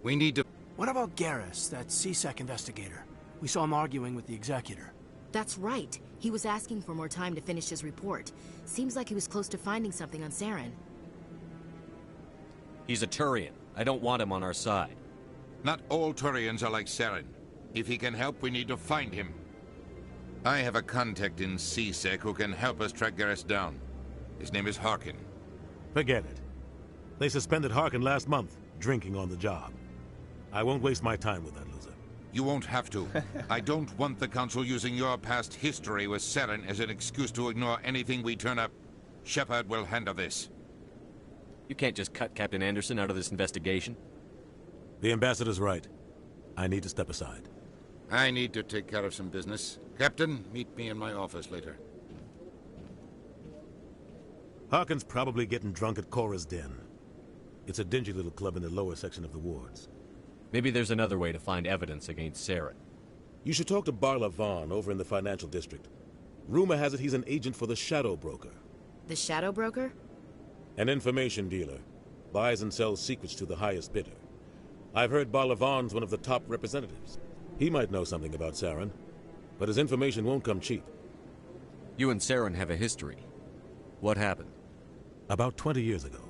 Speaker 18: We need to...
Speaker 17: What about Garrus, that C-Sec investigator? We saw him arguing with the Executor.
Speaker 15: That's right. He was asking for more time to finish his report. Seems like he was close to finding something on Saren.
Speaker 10: He's a Turian. I don't want him on our side.
Speaker 18: Not all Turians are like Saren. If he can help, we need to find him. I have a contact in C-Sec who can help us track Garrus down. His name is Harkin.
Speaker 4: Forget it. They suspended Harkin last month, drinking on the job. I won't waste my time with that loser.
Speaker 18: You won't have to. I don't want the Council using your past history with Saren as an excuse to ignore anything we turn up. Shepard will handle this.
Speaker 10: You can't just cut Captain Anderson out of this investigation.
Speaker 4: The Ambassador's right. I need to step aside.
Speaker 18: I need to take care of some business. Captain, meet me in my office later.
Speaker 4: Harkin's probably getting drunk at Cora's Den. It's a dingy little club in the lower section of the wards.
Speaker 10: Maybe there's another way to find evidence against Saren.
Speaker 4: You should talk to Barla Vaughn over in the financial district. Rumor has it he's an agent for the Shadow Broker.
Speaker 15: The Shadow Broker?
Speaker 4: An information dealer. Buys and sells secrets to the highest bidder. I've heard Barla Vaughn's one of the top representatives. He might know something about Saren, but his information won't come cheap.
Speaker 10: You and Saren have a history. What happened?
Speaker 4: About 20 years ago,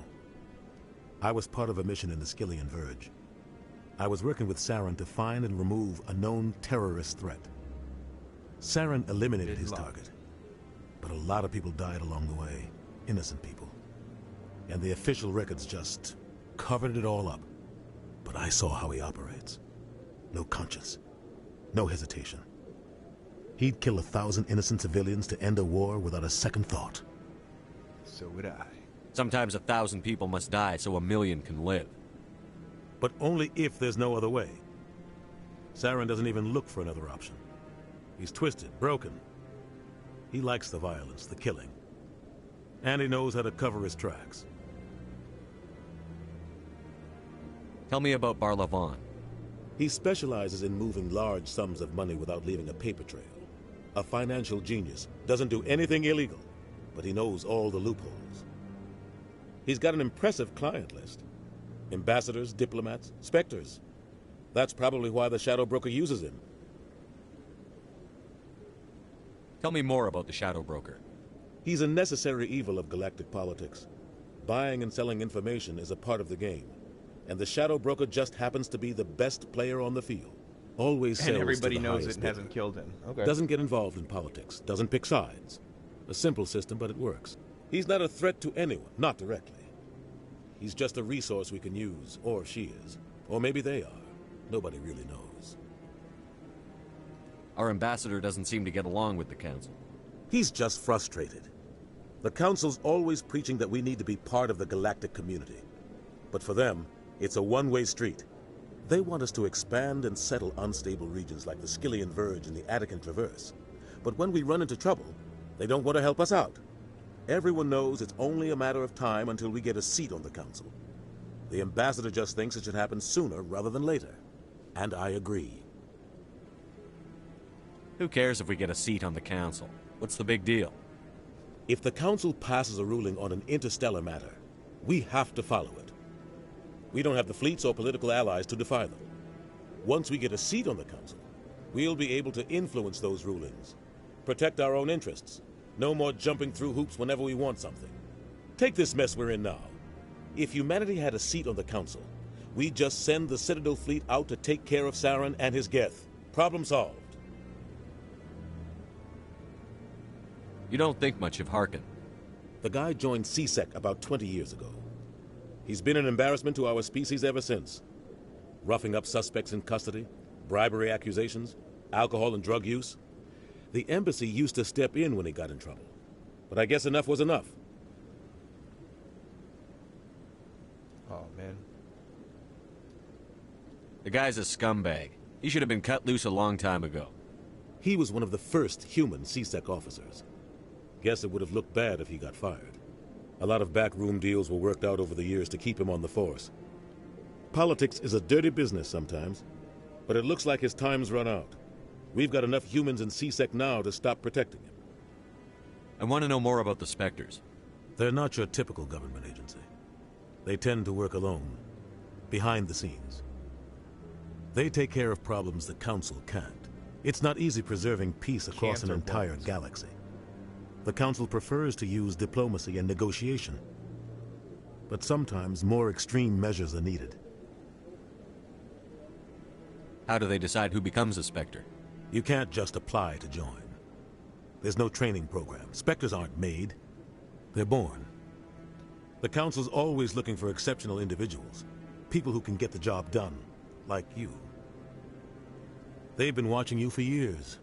Speaker 4: I was part of a mission in the Skillian Verge. I was working with Saren to find and remove a known terrorist threat. Saren eliminated his target, but a lot of people died along the way, innocent people. And the official records just covered it all up. But I saw how he operates. No conscience, no hesitation. He'd kill 1,000 innocent civilians to end a war without a second thought.
Speaker 1: So would I.
Speaker 10: Sometimes 1,000 people must die so 1,000,000 can live.
Speaker 4: But only if there's no other way. Saren doesn't even look for another option. He's twisted, broken. He likes the violence, the killing. And he knows how to cover his tracks.
Speaker 10: Tell me about Barla Vaughn.
Speaker 4: He specializes in moving large sums of money without leaving a paper trail. A financial genius. Doesn't do anything illegal, but he knows all the loopholes. He's got an impressive client list. Ambassadors, diplomats, specters. That's probably why the Shadow Broker uses him.
Speaker 10: Tell me more about the Shadow Broker.
Speaker 4: He's a necessary evil of galactic politics. Buying and selling information is a part of the game. And the Shadow Broker just happens to be the best player on the field. Always sells
Speaker 1: and everybody
Speaker 4: to the
Speaker 1: knows
Speaker 4: highest
Speaker 1: it and
Speaker 4: bidder.
Speaker 1: hasn't killed him. Okay.
Speaker 4: Doesn't get involved in politics. Doesn't pick sides. A simple system, but it works. He's not a threat to anyone, not directly. He's just a resource we can use, or she is. Or maybe they are. Nobody really knows.
Speaker 10: Our ambassador doesn't seem to get along with the Council.
Speaker 4: He's just frustrated. The Council's always preaching that we need to be part of the galactic community. But for them, it's a one-way street. They want us to expand and settle unstable regions like the Skillian Verge and the Attican Traverse. But when we run into trouble, they don't want to help us out. Everyone knows it's only a matter of time until we get a seat on the Council. The Ambassador just thinks it should happen sooner rather than later. And I agree.
Speaker 10: Who cares if we get a seat on the Council? What's the big deal?
Speaker 4: If the Council passes a ruling on an interstellar matter, we have to follow it. We don't have the fleets or political allies to defy them. Once we get a seat on the Council, we'll be able to influence those rulings, protect our own interests. No more jumping through hoops whenever we want something. Take this mess we're in now. If humanity had a seat on the Council, we'd just send the Citadel fleet out to take care of Saren and his Geth. Problem solved.
Speaker 10: You don't think much of Harkin.
Speaker 4: The guy joined C-Sec about 20 years ago. He's been an embarrassment to our species ever since. roughing up suspects in custody, bribery accusations, alcohol and drug use. The embassy used to step in when he got in trouble. But I guess enough was enough.
Speaker 1: Oh, man.
Speaker 10: The guy's a scumbag. He should have been cut loose a long time ago.
Speaker 4: He was one of the first human C-Sec officers. Guess it would have looked bad if he got fired. A lot of backroom deals were worked out over the years to keep him on the force. Politics is a dirty business sometimes, but it looks like his time's run out. We've got enough humans in C-Sec now to stop protecting him.
Speaker 10: I want to know more about the Spectres.
Speaker 4: They're not your typical government agency. They tend to work alone, behind the scenes. They take care of problems the Council can't. It's not easy preserving peace across an entire galaxy. The Council prefers to use diplomacy and negotiation. But sometimes more extreme measures are needed.
Speaker 10: How do they decide who becomes a Spectre?
Speaker 4: You can't just apply to join. There's no training program. Spectres aren't made. They're born. The Council's always looking for exceptional individuals. People who can get the job done, like you. They've been watching you for years.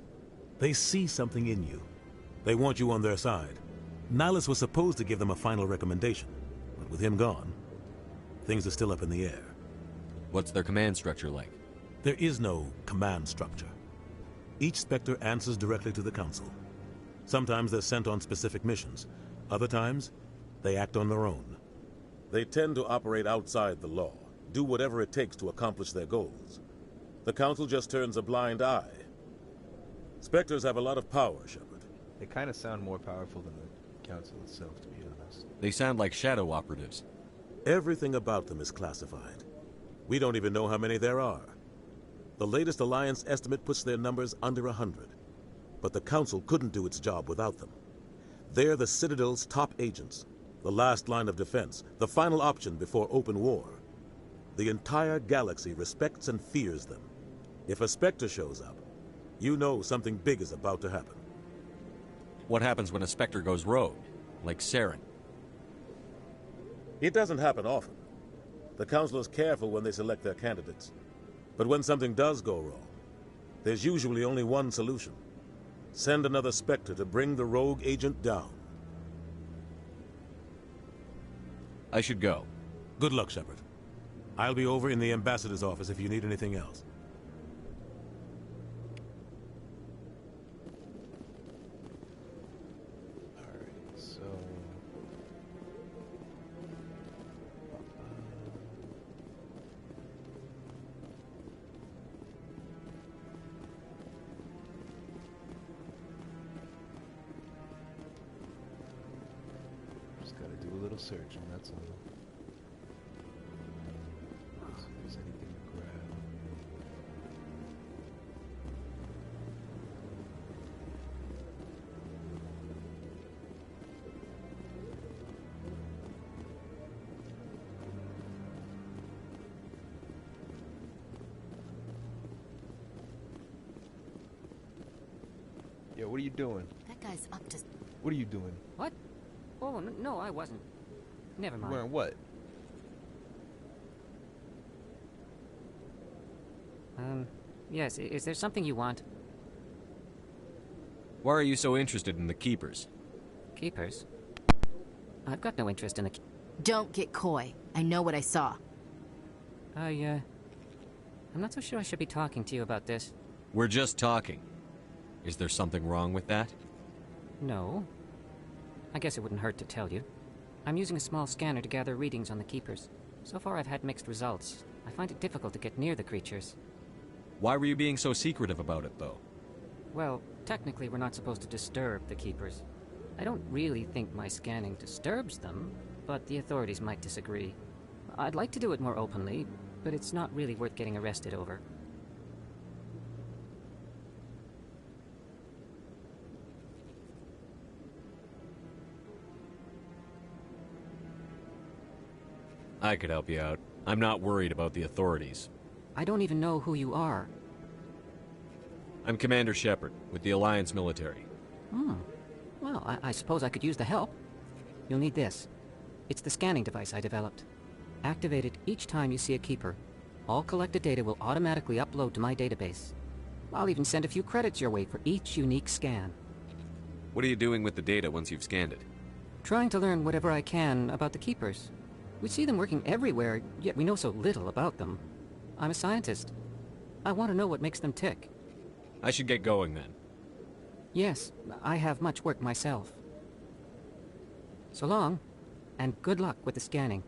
Speaker 4: They see something in you. They want you on their side. Nihilus was supposed to give them a final recommendation, but with him gone, things are still up in the air.
Speaker 10: What's their command structure like?
Speaker 4: There is no command structure. Each Spectre answers directly to the Council. Sometimes they're sent on specific missions. Other times, they act on their own. They tend to operate outside the law, do whatever it takes to accomplish their goals. The Council just turns a blind eye. Spectres have a lot of power, Shepard.
Speaker 1: They kind of sound more powerful than the Council itself, to be honest.
Speaker 10: They sound like shadow operatives.
Speaker 4: Everything about them is classified. We don't even know how many there are. The latest Alliance estimate puts their numbers under 100. But the Council couldn't do its job without them. They're the Citadel's top agents, the last line of defense, the final option before open war. The entire galaxy respects and fears them. If a Spectre shows up, you know something big is about to happen.
Speaker 10: What happens when a Spectre goes rogue, like Saren?
Speaker 4: It doesn't happen often. The Council is careful when they select their candidates. But when something does go wrong, there's usually only one solution. Send another Spectre to bring the rogue agent down.
Speaker 10: I should go.
Speaker 4: Good luck, Shepard. I'll be over in the ambassador's office if you need anything else.
Speaker 1: Alright, so... just gotta do a little searching, that's all. See if there's anything to grab. Yo, what are you doing?
Speaker 15: That guy's up to...
Speaker 1: What are you doing?
Speaker 6: What? Oh, no, I wasn't. Never mind.
Speaker 1: Wearing what?
Speaker 6: Yes, is there something you want?
Speaker 10: Why are you so interested in the Keepers?
Speaker 6: Keepers? I've got no interest in the...
Speaker 15: Don't get coy. I know what I saw.
Speaker 6: I'm not so sure I should be talking to you about this.
Speaker 10: We're just talking. Is there something wrong with that?
Speaker 6: No. I guess it wouldn't hurt to tell you. I'm using a small scanner to gather readings on the Keepers. So far I've had mixed results. I find it difficult to get near the creatures.
Speaker 10: Why were you being so secretive about it, though?
Speaker 6: Well, technically we're not supposed to disturb the Keepers. I don't really think my scanning disturbs them, but the authorities might disagree. I'd like to do it more openly, but it's not really worth getting arrested over.
Speaker 10: I could help you out. I'm not worried about the authorities.
Speaker 6: I don't even know who you are.
Speaker 10: I'm Commander Shepard, with the Alliance military.
Speaker 6: Well, I suppose I could use the help. You'll need this. It's the scanning device I developed. Activate it each time you see a Keeper. All collected data will automatically upload to my database. I'll even send a few credits your way for each unique scan.
Speaker 14: What are you doing with the data once you've scanned it?
Speaker 6: Trying to learn whatever I can about the Keepers. We see them working everywhere, yet we know so little about them. I'm a scientist. I want to know what makes them tick.
Speaker 14: I should get going then.
Speaker 6: Yes, I have much work myself. So long, and good luck with the scanning.